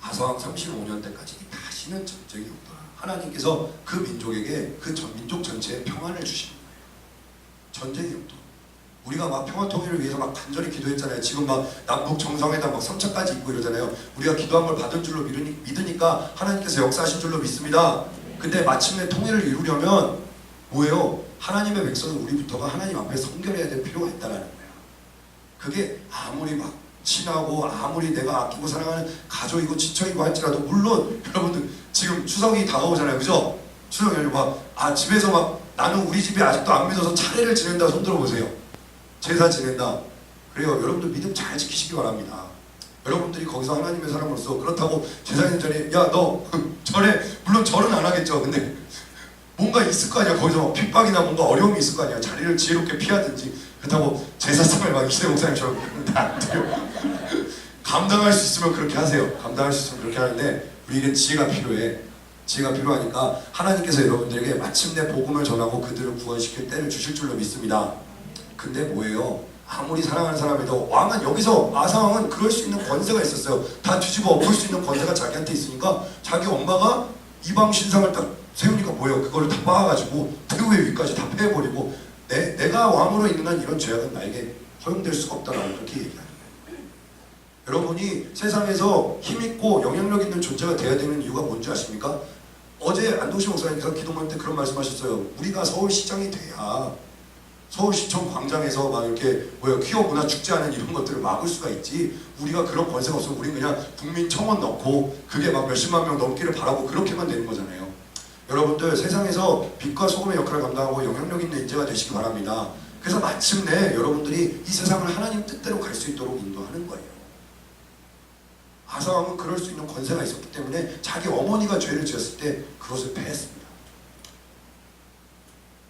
아사왕 35년 때까지 다시는 전쟁이 없더라. 하나님께서 그 민족에게 그 민족 전체에 평안을 주시는 거예요. 전쟁이 없도록. 우리가 막 평화 통일을 위해서 막 간절히 기도했잖아요. 지금 막 남북 정상회담 막 3차까지 있고 이러잖아요. 우리가 기도한 걸 받은 줄로 믿으니까 하나님께서 역사하신 줄로 믿습니다. 근데 마침내 통일을 이루려면 뭐예요? 하나님의 백성은 우리부터가 하나님 앞에 성결해야 될 필요가 있다는 거예요. 그게 아무리 막 친하고 아무리 내가 아끼고 사랑하는 가족이고 지척이고 할지라도 물론 여러분들 지금 추석이 다가오잖아요. 그죠? 추석 연휴 막 집에서 막 나는 우리 집에 아직도 안 믿어서 차례를 지낸다 손 들어보세요. 제사 지낸다. 그래요. 여러분들 믿음 잘 지키시기 바랍니다. 여러분들이 거기서 하나님의 사람으로서 그렇다고 제사 지내기 전에 야 너 절에 물론 절은 안 하겠죠. 근데 뭔가 있을 거 아니야. 거기서 막 핍박이나 뭔가 어려움이 있을 거 아니야. 자리를 지혜롭게 피하든지 그렇다고 제사상을 막 이시대 목사님처럼 안 돼요. 감당할 수 있으면 그렇게 하세요. 감당할 수 있으면 그렇게 하는데 우리에겐 지혜가 필요해. 지혜가 필요하니까 하나님께서 여러분들에게 마침내 복음을 전하고 그들을 구원시킬 때를 주실 줄로 믿습니다. 근데 뭐예요? 아무리 사랑하는 사람이도 왕은 여기서 아사왕은 그럴 수 있는 권세가 있었어요. 다 뒤집어 엎을 수 있는 권세가 자기한테 있으니까 자기 엄마가 이방 신상을 딱 세우니까 뭐예요? 그거를 다 빻아가지고 태우의 위까지 다 패해버리고 내가 왕으로 있는 한 이런 죄악은 나에게 허용될 수가 없다라고 그렇게 얘기하는 거예요. 여러분이 세상에서 힘있고 영향력 있는 존재가 돼야 되는 이유가 뭔지 아십니까? 어제 안동시 목사님께서 기도 모임 때 그런 말씀하셨어요. 우리가 서울시장이 돼야 서울시청 광장에서 막 이렇게 퀴어 문화 축제하는 이런 것들을 막을 수가 있지. 우리가 그런 권세가 없으면 우리는 그냥 국민청원 넣고 그게 막 몇십만 명 넘기를 바라고 그렇게만 되는 거잖아요. 여러분들 세상에서 빛과 소금의 역할을 감당하고 영향력 있는 인재가 되시기 바랍니다. 그래서 마침내 여러분들이 이 세상을 하나님 뜻대로 갈 수 있도록 인도하는 거예요. 아사왕은 그럴 수 있는 권세가 있었기 때문에 자기 어머니가 죄를 지었을 때 그것을 패했습니다.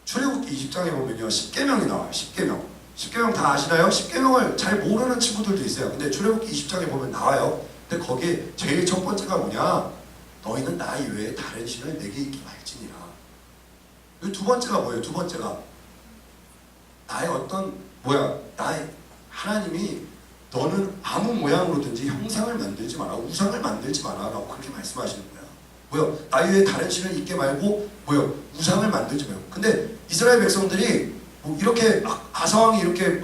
출애굽기 20장에 보면요 10계명이 나와요. 10계명 다 아시나요? 10계명을 잘 모르는 친구들도 있어요. 근데 출애굽기 20장에 보면 나와요. 근데 거기에 제일 첫 번째가 뭐냐? 너희는 나 이외에 다른 신을 내게 있게 말지니라. 두 번째가 뭐예요? 두 번째가 나의 나의 하나님이 너는 아무 모양으로든지 형상을 만들지 마라, 우상을 만들지 마라 라고 그렇게 말씀하시는 거야. 나 이외에 다른 신을 있게 말고 우상을 만들지 말고. 근데 이스라엘 백성들이 이렇게 아사왕이 이렇게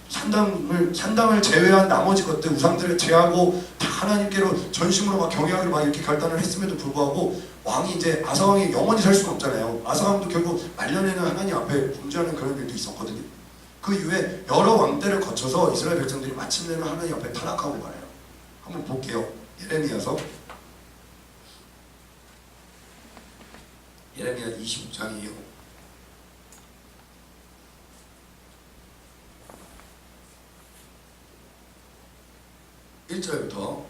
산당을 제외한 나머지 것들 우상들을 제하고 다 하나님께로 전심으로 막 경외하기로 막 이렇게 결단을 했음에도 불구하고 왕이 이제 아사왕이 영원히 살 수는 없잖아요. 아사왕도 결국 말년에는 하나님 앞에 범죄하는 그런 일도 있었거든요. 그 이후에 여러 왕대를 거쳐서 이스라엘 백성들이 마침내는 하나님 앞에 타락하고 말아요. 한번 볼게요. 예레미야서 예레미야 25장이에요. 1절부터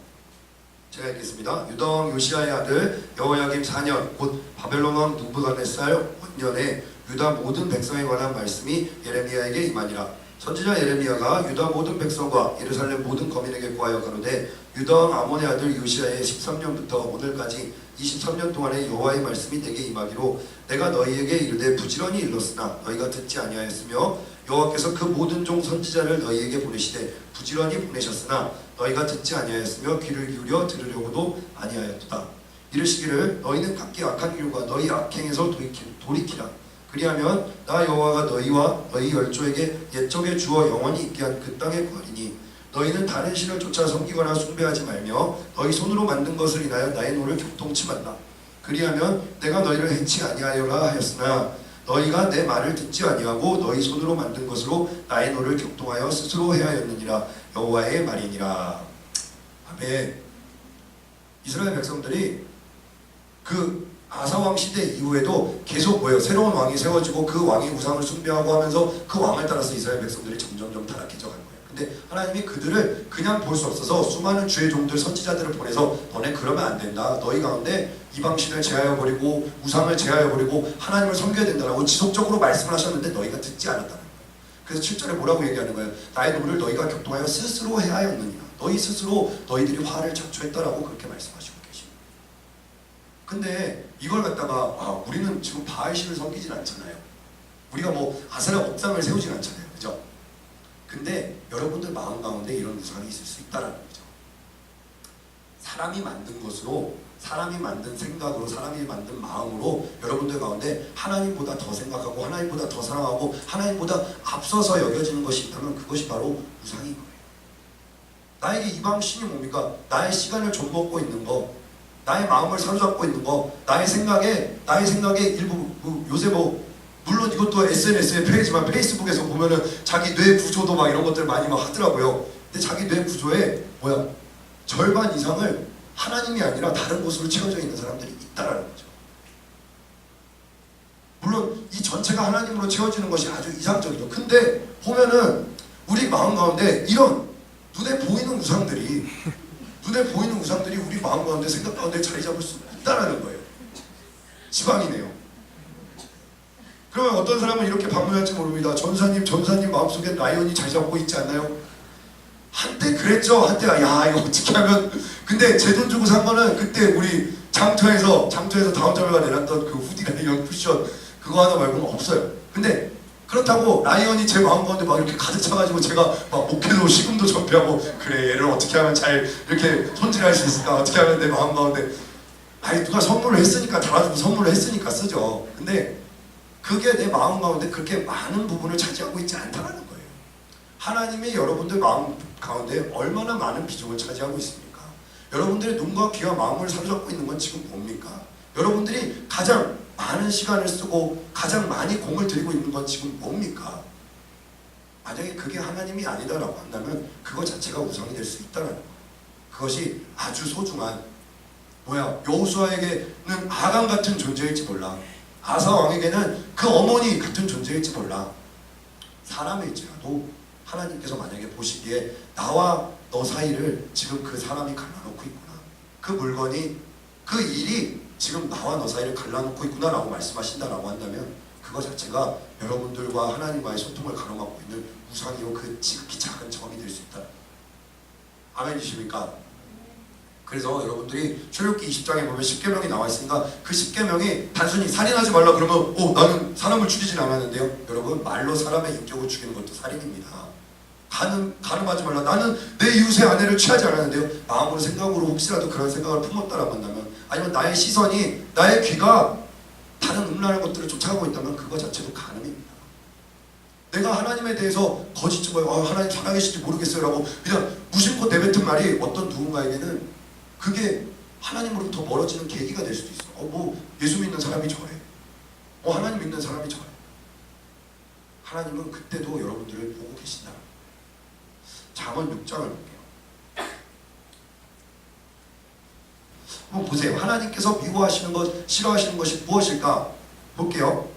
제가 읽겠습니다. 유다 왕 요시야의 아들 여호야김 4년 곧 바벨론 왕 느부갓네살 원년에 유다 모든 백성에 관한 말씀이 예레미야에게 임하니라. 선지자 예레미야가 유다 모든 백성과 예루살렘 모든 거민에게 구하여 가로되 유다 왕 아몬의 아들 요시야의 13년부터 오늘까지 23년 동안의 여호와의 말씀이 내게 임하기로 내가 너희에게 이르되 부지런히 일렀으나 너희가 듣지 아니하였으며 여호와께서 그 모든 종 선지자를 너희에게 보내시되 부지런히 보내셨으나 너희가 듣지 아니하였으며 귀를 기울여 들으려고도 아니하였도다. 이르시기를 너희는 각기 악한 길과 너희 악행에서 돌이키라. 그리하면 나 여호와가 너희와 너희 열조에게 옛적에 주어 영원히 있게 한 그 땅에 구하리니 너희는 다른 신을 쫓아 섬기거나 숭배하지 말며 너희 손으로 만든 것을 인하여 나의 노를 교통치 말라. 그리하면 내가 너희를 해치 아니하여라 하였으나 너희가 내 말을 듣지 아니하고 너희 손으로 만든 것으로 나의 노를 격동하여 스스로 해하였느니라. 여호와의 말이니라. 아멘. 이스라엘 백성들이 그 아사왕 시대 이후에도 계속 뭐예요? 새로운 왕이 세워지고 그 왕의 우상을 숭배하고 하면서 그 왕을 따라서 이스라엘 백성들이 점점점 타락해져 간 거예요. 근데 하나님이 그들을 그냥 볼 수 없어서 수많은 주의 종들 선지자들을 보내서 너네 그러면 안 된다. 너희 가운데 이방신을 제하여버리고 우상을 제하여버리고 하나님을 섬겨야 된다라고 지속적으로 말씀을 하셨는데 너희가 듣지 않았다는 거예요. 그래서 7절에 뭐라고 얘기하는 거예요? 나의 노를 너희가 격동하여 스스로 해하였느니라. 너희 스스로 너희들이 화를 자초했다라고 그렇게 말씀하시고 계십니다. 근데 이걸 갖다가 우리는 지금 바알신을 섬기진 않잖아요. 우리가 뭐 아세라 옥상을 세우진 않잖아요. 그죠? 근데 여러분들 마음 가운데 이런 우상이 있을 수 있다라는 거죠. 사람이 만든 것으로, 사람이 만든 생각으로, 사람이 만든 마음으로 여러분들 가운데 하나님보다 더 생각하고 하나님보다 더 사랑하고 하나님보다 앞서서 여겨지는 것이 있다면 그것이 바로 우상인 거예요. 나에게 이방신이 뭡니까? 나의 시간을 좀먹고 있는 거, 나의 마음을 사로잡고 있는 거, 나의 생각에 일부 요새 물론 이것도 SNS의 페이지만 페이스북에서 보면은 자기 뇌 구조도 막 이런 것들 많이 막 하더라고요. 근데 자기 뇌 구조에 절반 이상을 하나님이 아니라 다른 곳으로 채워져 있는 사람들이 있다라는 거죠. 물론 이 전체가 하나님으로 채워지는 것이 아주 이상적이죠. 근데 보면은 우리 마음 가운데 이런 눈에 보이는 우상들이 우리 마음 가운데 생각 가운데 자리 잡을 수 있다라는 거예요. 지방이네요. 그러면 어떤 사람은 이렇게 반문할지 모릅니다. 전사님 마음속에 라이온이 자리 잡고 있지 않나요? 한때 그랬죠. 한때가 이거 어떻게 하면. 근데 제 돈 주고 산 거는 그때 우리 장터에서 다운점에가 내놨던 그 후디 라이온 쿠션 그거 하나 말고는 없어요. 근데 그렇다고 라이언이 제 마음 가운데 막 이렇게 가득 차가지고 제가 막 목회도 시금도 전폐하고 그래 얘를 어떻게 하면 잘 이렇게 손질할 수 있을까, 어떻게 하면 내 마음 가운데 누가 선물을 했으니까 달아주고 선물을 했으니까 쓰죠. 근데 그게 내 마음 가운데 그렇게 많은 부분을 차지하고 있지 않다는 거예요. 하나님이 여러분들 마음 가운데 얼마나 많은 비중을 차지하고 있습니까? 여러분들의 눈과 귀와 마음을 사로잡고 있는 건 지금 뭡니까? 여러분들이 가장 많은 시간을 쓰고 가장 많이 공을 들이고 있는 건 지금 뭡니까? 만약에 그게 하나님이 아니다라고 한다면 그거 자체가 우상이 될 수 있다는 거예요. 그것이 아주 소중한 여호수아에게는 아간 같은 존재일지 몰라. 아사 왕에게는 그 어머니 같은 존재일지 몰라. 사람일지라도 하나님께서 만약에 보시기에 나와 너 사이를 지금 그 사람이 갈라놓고 있구나. 그 물건이, 그 일이 지금 나와 너 사이를 갈라놓고 있구나 라고 말씀하신다라고 한다면 그거 자체가 여러분들과 하나님과의 소통을 가로막고 있는 우상이요 그 지극히 작은 점이 될 수 있다. 아멘이십니까? 그래서 여러분들이 출애굽기 20장에 보면 10계명이 나와 있으니까 그 10계명이 단순히 살인하지 말라 그러면 나는 사람을 죽이진 않았는데요. 여러분, 말로 사람의 인격을 죽이는 것도 살인입니다. 가늠하지 말라. 나는 내 이웃의 아내를 취하지 않았는데요. 마음으로 생각으로 혹시라도 그런 생각을 품었다라고 한다면, 아니면 나의 시선이, 나의 귀가 다른 음란한 것들을 쫓아가고 있다면 그거 자체도 가늠입니다. 내가 하나님에 대해서 거짓 하나님 살아계실지 모르겠어요 라고 그냥 무심코 내뱉은 말이 어떤 누군가에게는 그게 하나님으로부터 멀어지는 계기가 될 수도 있어. 예수 믿는 사람이 저래. 하나님 믿는 사람이 저래. 하나님은 그때도 여러분들을 보고 계신다. 잠언 6장을 볼게요. 한번 보세요. 하나님께서 미워하시는 것, 싫어하시는 것이 무엇일까? 볼게요.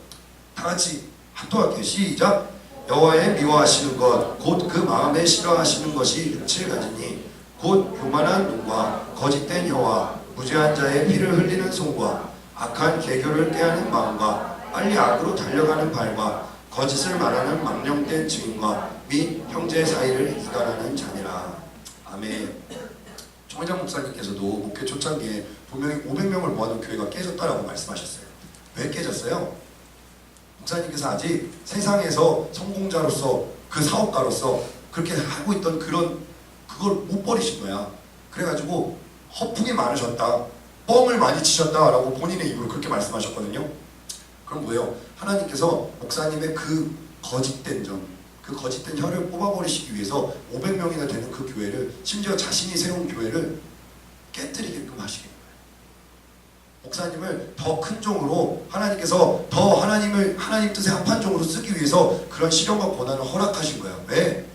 다 같이 합독할게요. 시작. 여호와의 미워하시는 것, 곧 그 마음에 싫어하시는 것이 육체를 가지니 곧 교만한 눈과 거짓된 혀와 무죄한 자의 피를 흘리는 손과 악한 계교를 꾀하는 마음과 빨리 악으로 달려가는 발과 거짓을 말하는 망령된 증인과 및 형제 사이를 이간하는 자니라. 아멘. 정의장 목사님께서도 목회 초창기에 분명히 500명을 모아놓은 교회가 깨졌다라고 말씀하셨어요. 왜 깨졌어요? 목사님께서 아직 세상에서 성공자로서 그 사업가로서 그렇게 하고 있던 그걸 못 버리신 거야. 그래가지고 허풍이 많으셨다, 뻥을 많이 치셨다라고 본인의 입으로 그렇게 말씀하셨거든요. 그럼 뭐예요? 하나님께서 목사님의 그 거짓된 점, 그 거짓된 혀를 뽑아버리시기 위해서 500명이나 되는 그 교회를, 심지어 자신이 세운 교회를 깨뜨리게끔 하시겠다. 목사님을 더 큰 종으로 하나님께서 더 하나님 뜻에 합한 종으로 쓰기 위해서 그런 시련과 고난을 허락하신 거예요. 왜?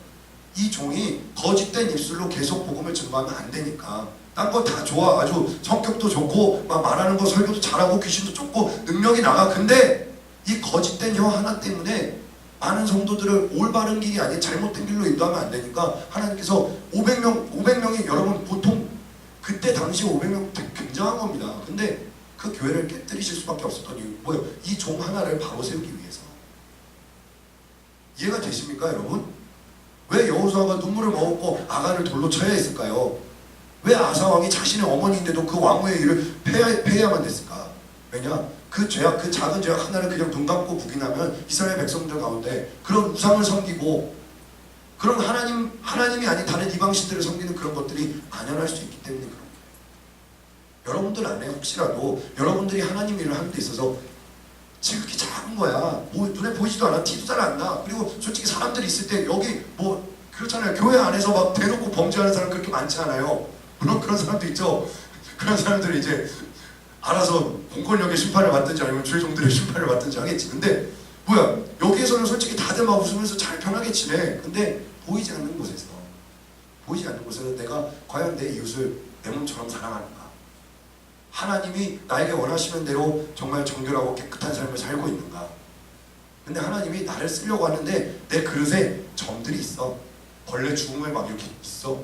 이 종이 거짓된 입술로 계속 복음을 증거하면 안 되니까. 딴 거 다 좋아. 아주 성격도 좋고 막 말하는 거 설교도 잘하고 귀신도 쫓고 능력이 나가. 근데 이 거짓된 혀 하나 때문에 많은 성도들을 올바른 길이 아닌 잘못된 길로 인도하면 안 되니까 하나님께서 500명이 여러분 보통 그때 당시 500명 굉장한 겁니다. 근데 그 교회를 깨뜨리실 수밖에 없었던 이유 뭐예요? 이 종 하나를 바로 세우기 위해서. 이해가 되십니까 여러분? 왜 여호수아가 눈물을 머금고 아간을 돌로 쳐야 했을까요? 왜 아사왕이 자신의 어머니인데도 그 왕후의 일을 폐해야만 됐을까? 왜냐? 그 죄악, 그 작은 죄악 하나를 그냥 눈 감고 부인하면 이스라엘 백성들 가운데 그런 우상을 섬기고 그런 하나님이 아닌 다른 이방신들을 섬기는 그런 것들이 만연할 수 있기 때문에 그런 거예요. 여러분들 안에 혹시라도 여러분들이 하나님 일을 하는 데 있어서 지극히 작은 거야. 뭐 눈에 보이지도 않아. 티도 잘 안 나. 그리고 솔직히 사람들이 있을 때 여기 뭐 그렇잖아요. 교회 안에서 막 대놓고 범죄하는 사람 그렇게 많지 않아요. 물론 그런 사람도 있죠. 그런 사람들이 이제 알아서 공권력의 심판을 받든지 아니면 죄종들의 심판을 받든지 하겠지. 근데 뭐야, 여기에서는 솔직히 다들 막 웃으면서 잘 편하게 지내. 근데 보이지 않는 곳에서 내가 과연 내 이웃을 내 몸처럼 사랑하는가? 하나님이 나에게 원하시는 대로 정말 정결하고 깨끗한 삶을 살고 있는가? 근데 하나님이 나를 쓰려고 하는데 내 그릇에 점들이 있어. 벌레 주름을 막 이렇게 있어.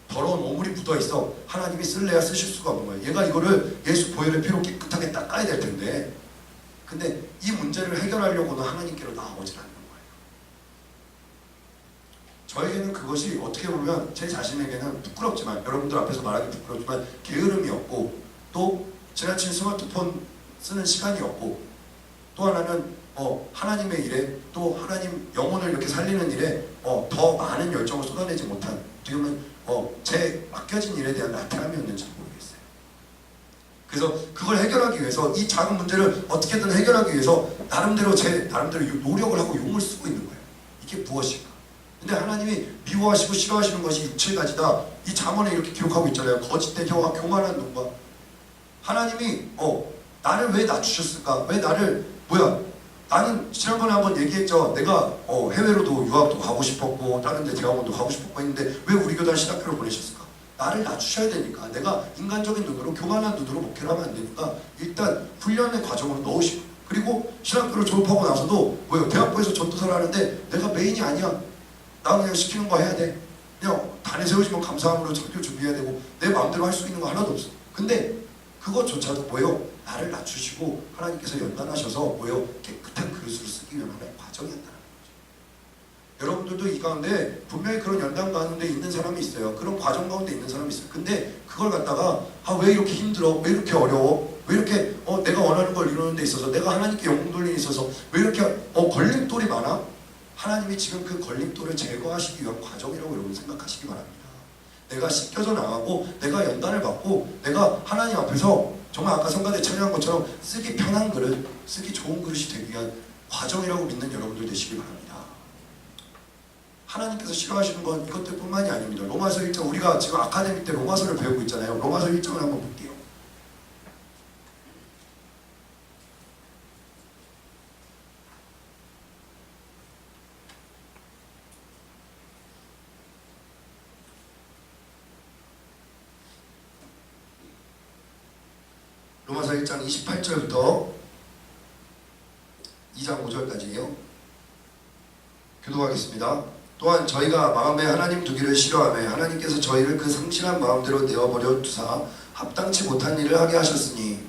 더러운 오물이 묻어있어. 하나님이 쓸래야 쓰실 수가 없는 거예요. 얘가 이거를 예수 보혈의 피로 깨끗하게 닦아야 될 텐데, 근데 이 문제를 해결하려고는 하나님께로 나아오질 않는 거예요. 저에게는 그것이 어떻게 보면 제 자신에게는 부끄럽지만, 여러분들 앞에서 말하기 부끄럽지만 게으름이 없고, 또 지나친 스마트폰 쓰는 시간이 없고, 또 하나는 하나님의 일에, 또 하나님 영혼을 이렇게 살리는 일에 더 많은 열정을 쏟아내지 못한, 어떻게 보면 제 맡겨진 일에 대한 나태함이었는지 모르겠어요. 그래서 그걸 해결하기 위해서, 이 작은 문제를 어떻게든 해결하기 위해서 나름대로 노력을 하고 용을 쓰고 있는 거예요. 이게 무엇일까? 근데 하나님이 미워하시고 싫어하시는 것이 육체가지다. 이 잠언에 이렇게 기록하고 있잖아요. 거짓된 혀와 교만한 눈과. 하나님이 나를 왜 낮추셨을까? 왜 나를 나는 지난번에 한번 얘기했죠. 내가 해외로도 유학도 가고 싶었고 다른 데 대학원도 가고 싶었고 했는데 왜 우리 교단 신학교를 보내셨을까? 나를 낮추셔야 되니까. 내가 인간적인 눈으로, 교만한 눈으로 목회를 하면 안 되니까 일단 훈련의 과정으로 넣으시고, 그리고 신학교를 졸업하고 나서도 대학부에서 전도사를 하는데 내가 메인이 아니야. 나 그냥 시키는 거 해야 돼. 그냥 단에 세우시면 감사함으로 학교 준비해야 되고 내 마음대로 할 수 있는 거 하나도 없어. 근데 그것조차도 나를 낮추시고 하나님께서 연단하셔서 깨끗한 그릇으로 쓰기 위한 하나의 과정이었다는 거죠. 여러분들도 이 가운데 분명히 그런 연단 가운데 있는 사람이 있어요. 그런 과정 가운데 있는 사람이 있어요. 근데 그걸 갖다가 왜 이렇게 힘들어? 왜 이렇게 어려워? 왜 이렇게 내가 원하는 걸 이루는 데 있어서, 내가 하나님께 영광 돌리는 데 있어서 왜 이렇게 걸림돌이 많아? 하나님이 지금 그 걸림돌을 제거하시기 위한 과정이라고 여러분 생각하시기 바랍니다. 내가 씻겨져 나가고 내가 연단을 받고 내가 하나님 앞에서 정말 아까 성가대 찬양한 것처럼 쓰기 편한 그릇, 쓰기 좋은 그릇이 되기 위한 과정이라고 믿는 여러분들 되시기 바랍니다. 하나님께서 싫어하시는 건 이것들뿐만이 아닙니다. 로마서 1장, 우리가 지금 아카데미 때 로마서를 배우고 있잖아요. 로마서 1장을 한번 볼게요. 로마서 1장 28절부터 2장 5절까지요. 교독하겠습니다. 또한 저희가 마음에 하나님 두기를 싫어하며 하나님께서 저희를 그 상실한 마음대로 내어버려 두사 합당치 못한 일을 하게 하셨으니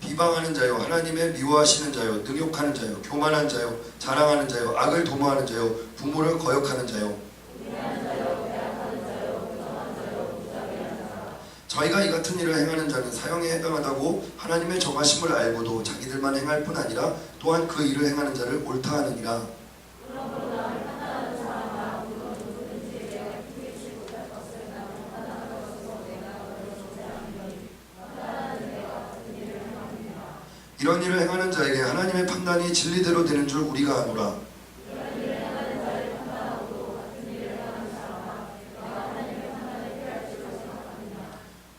비방하는 자요, 하나님의 미워하시는 자요, 능욕하는 자요, 교만한 자요, 자랑하는 자요, 악을 도모하는 자요, 부모를 거역하는 자요, 저희가 이 같은 일을 행하는 자는 사형에 해당하다고 하나님의 정하심을 알고도 자기들만 행할 뿐 아니라 또한 그 일을 행하는 자를 옳다 하느니라. 이런 일을 행하는 자에게 하나님의 판단이 진리대로 되는 줄 우리가 아노라.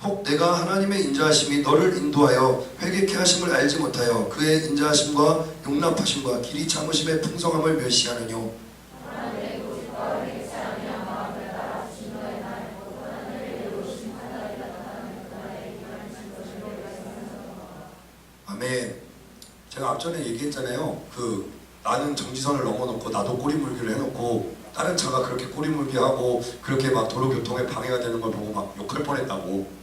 혹 내가 하나님의 인자하심이 너를 인도하여 회개케 하심을 알지 못하여 그의 인자하심과 용납하심과 길이 참으심의 풍성함을 멸시하느뇨. 아멘. 제가 앞전에 얘기했잖아요. 나는 정지선을 넘어놓고 나도 꼬리물기를 해놓고 다른 차가 그렇게 꼬리물기 하고 그렇게 막 도로교통에 방해가 되는 걸 보고 막 욕할 뻔했다고.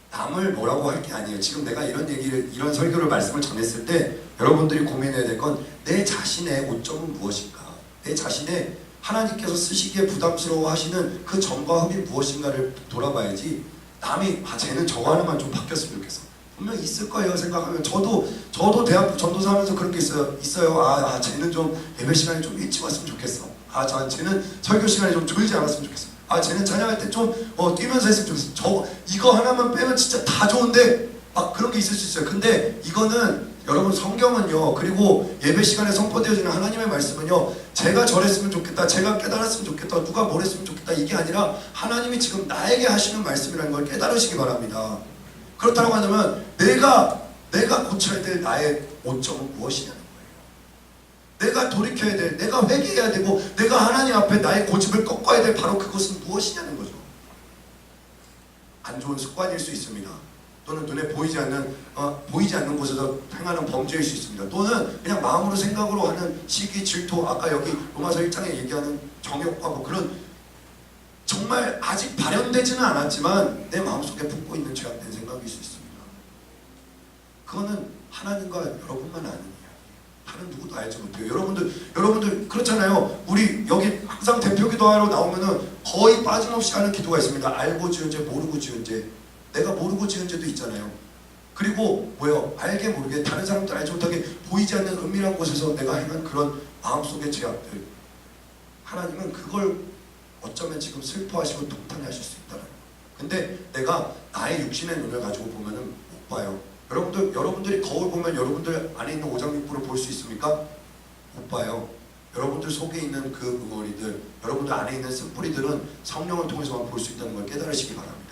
남을 뭐라고 할 게 아니에요. 지금 내가 이런 설교를 말씀을 전했을 때 여러분들이 고민해야 될 건 내 자신의 오점은 무엇인가, 내 자신의 하나님께서 쓰시기에 부담스러워 하시는 그 점과 흠이 무엇인가를 돌아봐야지. 남이 쟤는 저거 하나만 좀 바뀌었으면 좋겠어. 분명 있을 거예요. 생각하면 저도 대학 전도사 하면서 그런 게 있어요. 쟤는 좀 예배 시간에 좀 일찍 왔으면 좋겠어. 쟤는 설교 시간에 좀 졸지 않았으면 좋겠어. 쟤는 찬양할 때 좀 뛰면서 했으면 좋겠어. 이거 하나만 빼면 진짜 다 좋은데 막 그런 게 있을 수 있어요. 근데 이거는 여러분 성경은요, 그리고 예배 시간에 선포되어지는 하나님의 말씀은요, 제가 저랬으면 좋겠다, 제가 깨달았으면 좋겠다, 누가 뭘 했으면 좋겠다, 이게 아니라 하나님이 지금 나에게 하시는 말씀이라는 걸 깨달으시기 바랍니다. 그렇다고 한다면 내가 고쳐야 될 나의 오점은 무엇이냐는 거예요. 내가 돌이켜야 될, 내가 회개해야 되고 내가 하나님 앞에 나의 고집을 꺾어야 될 바로 그것은 무엇이냐는 거죠. 안 좋은 습관일 수 있습니다. 또는 눈에 보이지 않는 곳에서 행하는 범죄일 수 있습니다. 또는 그냥 마음으로 생각으로 하는 시기, 질투, 아까 여기 로마서 1장에 얘기하는 정욕과 뭐 그런 정말 아직 발현되지는 않았지만 내 마음속에 품고 있는 죄악된 생각일 수 있습니다. 그거는 하나님과 여러분만 아는 이야기예요. 다른 누구도 알지 못해요. 여러분들 그렇잖아요. 우리 여기 항상 대표 기도하러 나오면은 거의 빠짐없이 하는 기도가 있습니다. 알고 지은 죄, 모르고 지은 죄. 내가 모르고 지은 죄도 있잖아요. 그리고 알게 모르게 다른 사람들 알지 못하게 보이지 않는 은밀한 곳에서 내가 행한 그런 마음속의 죄악들. 하나님은 그걸 어쩌면 지금 슬퍼하시고 통탄하실 수 있다는 거예요. 근데 내가 나의 육신의 눈을 가지고 보면은 못 봐요. 여러분들이 거울 보면 여러분들 안에 있는 오장육부를 볼 수 있습니까? 못 봐요. 여러분들 속에 있는 그 응어리들, 여러분들 안에 있는 쓴뿌리들은 성령을 통해서만 볼 수 있다는 걸 깨달으시기 바랍니다.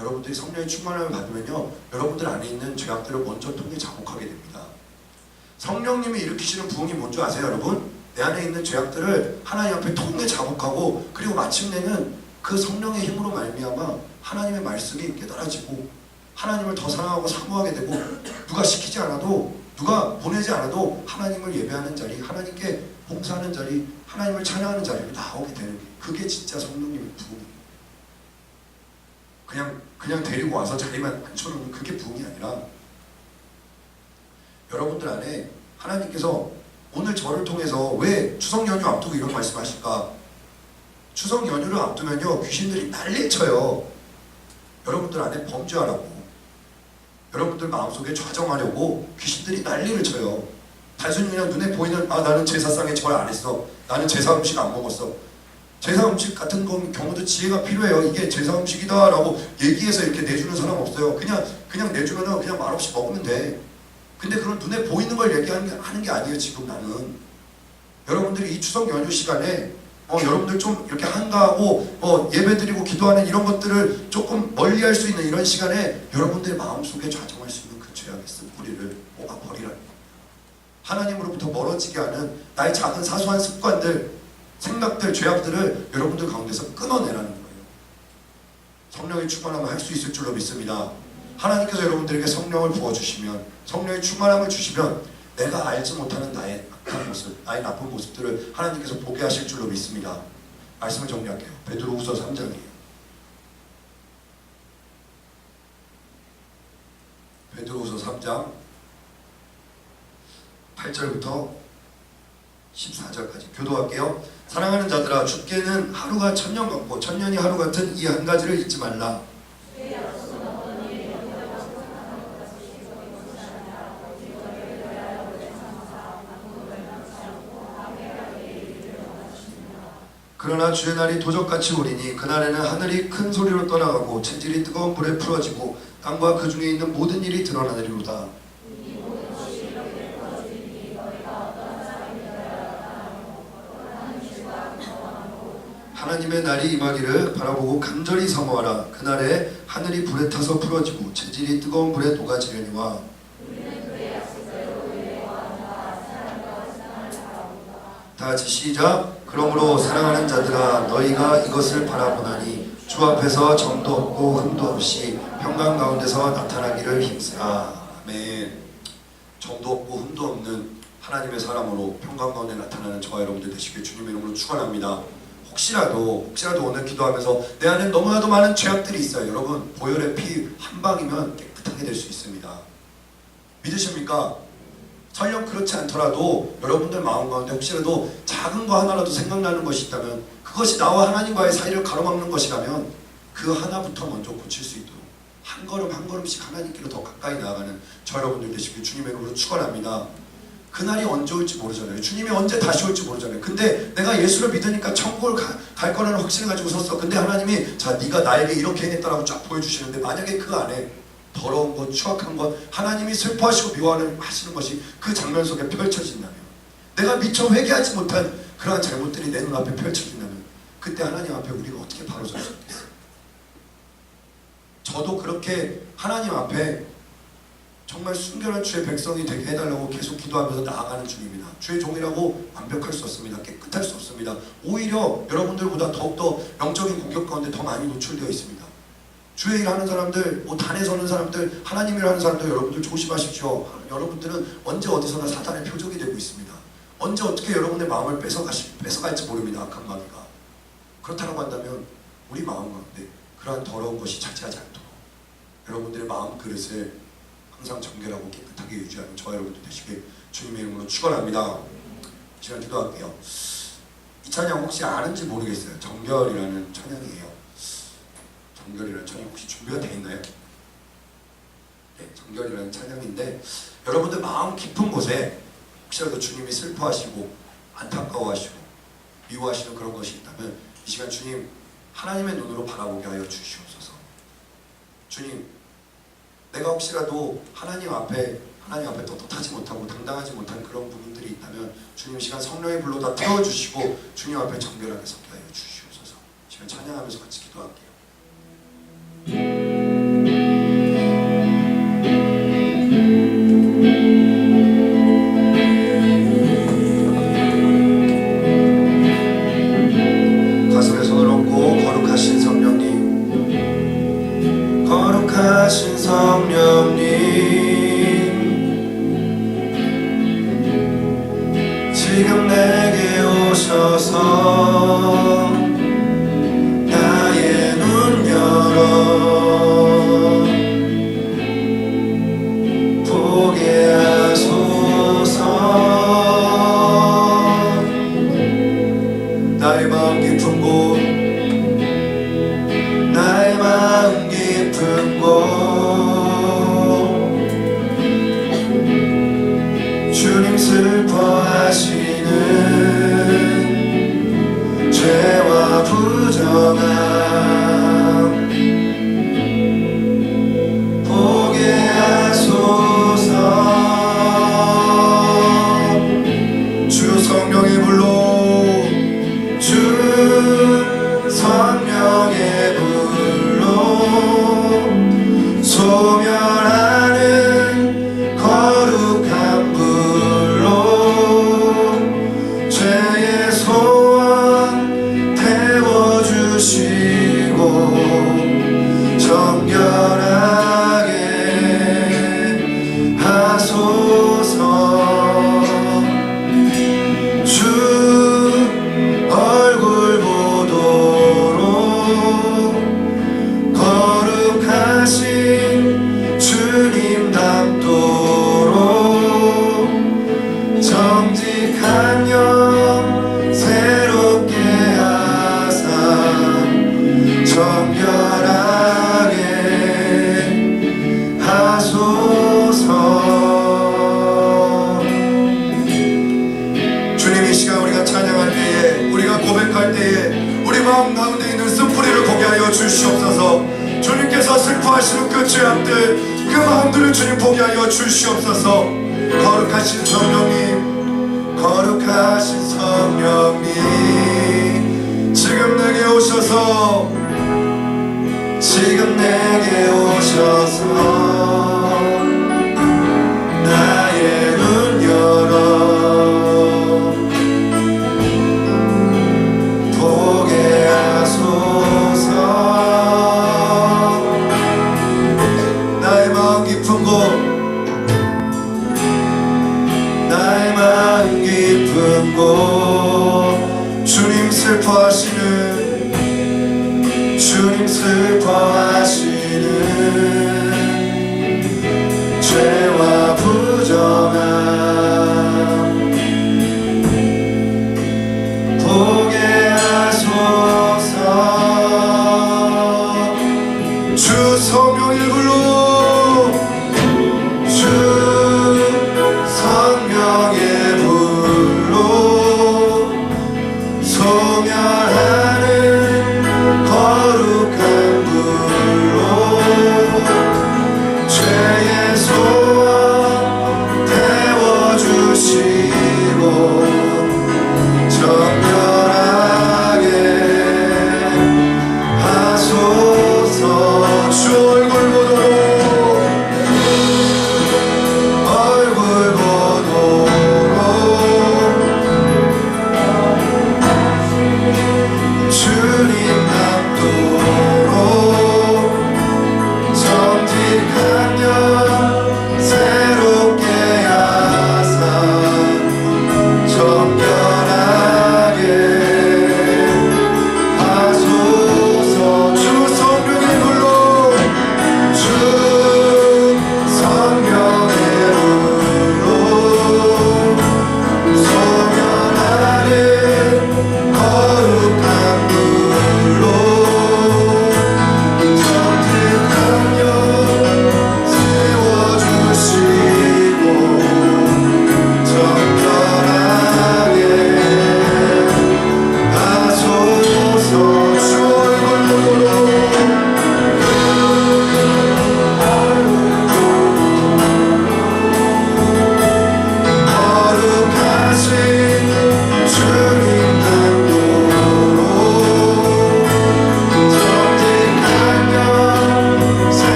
여러분들이 성령의 충만함을 받으면요, 여러분들 안에 있는 죄악들을 먼저 통해 자복하게 됩니다. 성령님이 일으키시는 부흥이 뭔지 아세요, 여러분? 내 안에 있는 죄악들을 하나님 앞에 통해 자복하고, 그리고 마침내는 그 성령의 힘으로 말미암아 하나님의 말씀이 깨달아지고 하나님을 더 사랑하고 사모하게 되고, 누가 시키지 않아도, 누가 보내지 않아도 하나님을 예배하는 자리, 하나님께 봉사하는 자리, 하나님을 찬양하는 자리로 나오게 되는 게, 그게 진짜 성령님의 부흥이에요. 그냥 데리고 와서 자리만 앉혀놓는 그게 부흥이 아니라, 여러분들 안에 하나님께서 오늘 저를 통해서 왜 추석 연휴 앞두고 이런 말씀하실까? 추석 연휴를 앞두면요, 귀신들이 난리 쳐요. 여러분들 안에 범죄하라고, 여러분들 마음속에 좌정하려고 귀신들이 난리를 쳐요. 단순히 그냥 눈에 보이는 나는 제사상에 절 안 했어, 나는 제사 음식 안 먹었어. 제사 음식 같은 경우도 지혜가 필요해요. 이게 제사 음식이다 라고 얘기해서 이렇게 내주는 사람 없어요. 그냥 내주면은 그냥 말없이 먹으면 돼. 근데 그런 눈에 보이는 걸 하는 게 아니에요. 지금 나는 여러분들이 이 추석 연휴 시간에 여러분들 좀 이렇게 한가하고 예배드리고 기도하는 이런 것들을 조금 멀리할 수 있는 이런 시간에 여러분들의 마음속에 좌정할 수 있는 그 죄악의 쓴뿌리를 뽑아버리라는 거예요. 하나님으로부터 멀어지게 하는 나의 작은 사소한 습관들, 생각들, 죄악들을 여러분들 가운데서 끊어내라는 거예요. 성령의 충만함을 할 수 있을 줄로 믿습니다. 하나님께서 여러분들에게 성령을 부어주시면, 성령의 충만함을 주시면 내가 알지 못하는 나의 악한 모습, 나의 나쁜 모습들을 하나님께서 보게 하실 줄로 믿습니다. 말씀을 정리할게요. 베드로후서 3장이에요. 베드로후서 3장 8절부터 14절까지 교도할게요. 사랑하는 자들아, 주께는 하루가 천년 같고 천년이 하루 같은 이 한 가지를 잊지 말라. 그러나 주의 날이 도적같이 오리니 그날에는 하늘이 큰 소리로 떠나가고 체질이 뜨거운 불에 풀어지고 땅과 그 중에 있는 모든 일이 드러나리로다. 하나님의 날이 임하기를 바라보고 간절히 사모하라. 그날에 하늘이 불에 타서 풀어지고 체질이 뜨거운 불에 녹아지려니와. 다같이 시작. 그러므로 사랑하는 자들아, 너희가 이것을 바라보나니 주 앞에서 점도 없고 흠도 없이 평강 가운데서 나타나기를 힘쓰라. 아멘. 점도 없고 흠도 없는 하나님의 사람으로 평강 가운데 나타나는 저와 여러분들 되시길 주님의 이름으로 축원합니다. 혹시라도 오늘 기도하면서 내 안에 너무나도 많은 죄악들이 있어요. 여러분, 보혈의 피 한 방이면 깨끗하게 될 수 있습니다. 믿으십니까? 설령 그렇지 않더라도 여러분들 마음 가운데 혹시라도 작은 거 하나라도 생각나는 것이 있다면, 그것이 나와 하나님과의 사이를 가로막는 것이라면 그 하나부터 먼저 고칠 수 있도록 한 걸음 한 걸음씩 하나님께로 더 가까이 나아가는 저 여러분들 되시길 주님의 이름으로 축원합니다. 그날이 언제 올지 모르잖아요. 주님이 언제 다시 올지 모르잖아요. 근데 내가 예수를 믿으니까 천국을 갈 거라는 확신을 가지고 섰어. 근데 하나님이 자, 네가 나에게 이렇게 해냈다라고 쫙 보여주시는데, 만약에 그 안에 더러운 것, 추악한 것, 하나님이 슬퍼하시고 미워하시는 것이 그 장면 속에 펼쳐진다면, 내가 미처 회개하지 못한 그러한 잘못들이 내 눈앞에 펼쳐진다면, 그때 하나님 앞에 우리가 어떻게 바로 설 수 있겠어요? 저도 그렇게 하나님 앞에 정말 순결한 주의 백성이 되게 해달라고 계속 기도하면서 나아가는 중입니다. 주의 종이라고 완벽할 수 없습니다. 깨끗할 수 없습니다. 오히려 여러분들보다 더욱더 영적인 공격 가운데 더 많이 노출되어 있습니다. 주의 일 하는 사람들, 단에 서는 사람들, 하나님 일 하는 사람들, 여러분들 조심하십시오. 여러분들은 언제 어디서나 사단의 표적이 되고 있습니다. 언제 어떻게 여러분의 마음을 뺏어갈지 모릅니다. 악한 마귀가. 그렇다고 한다면 우리 마음 가운데 그러한 더러운 것이 차지하지 않도록 여러분들의 마음 그릇을 항상 정결하고 깨끗하게 유지하는 저와 여러분들 되시길 주님의 이름으로 축원합니다. 시간 기도할게요. 이 찬양 혹시 아는지 모르겠어요. 정결이라는 찬양이에요. 정결이라는 찬양 혹시 준비가 되어 있나요? 네, 정결이라는 찬양인데, 여러분들 마음 깊은 곳에 혹시라도 주님이 슬퍼하시고 안타까워하시고 미워하시는 그런 것이 있다면 이 시간 주님 하나님의 눈으로 바라보게 하여 주시옵소서. 주님, 내가 혹시라도 하나님 앞에 떳떳하지 못하고 당당하지 못한 그런 부분들이 있다면 주님 시간 성령의 불로 다 태워주시고 주님 앞에 정결하게 서게 하여 주시옵소서. 지금 찬양하면서 같이 기도할게요. 가슴에 손을 얹고 거룩하신 성령님, 거룩하신 성령님, 지금 내게 오셔서 나의 눈 열어 보게 하소서. 나의 마음 깊은 곳, 나의 마음 깊은 곳, 주님 슬퍼하시는 죄와 부정함 보게 하소서. 주 성령의 불로, 주 성령의 불로, 소멸하는 거룩한 불로 죄 기도할 때에 우리 마음 가운데 있는 쓴뿌리를 보게 하여 주시옵소서. 주님께서 슬퍼하시는 그 죄악들, 그 마음들을 주님 보게 하여 주시옵소서. 거룩하신 성령님, 거룩하신 성령님, 지금 내게 오셔서, 지금 내게 오셔서 나의 눈 열어 보게 하소서. 나의 마음 깊은 곳, 나의 마음 깊은 곳, 주님 슬퍼하시는, 주님 슬퍼하시는 죄와 부정함 보게 하소서. 주 성령의 불로, 주 성령의 불로 소멸하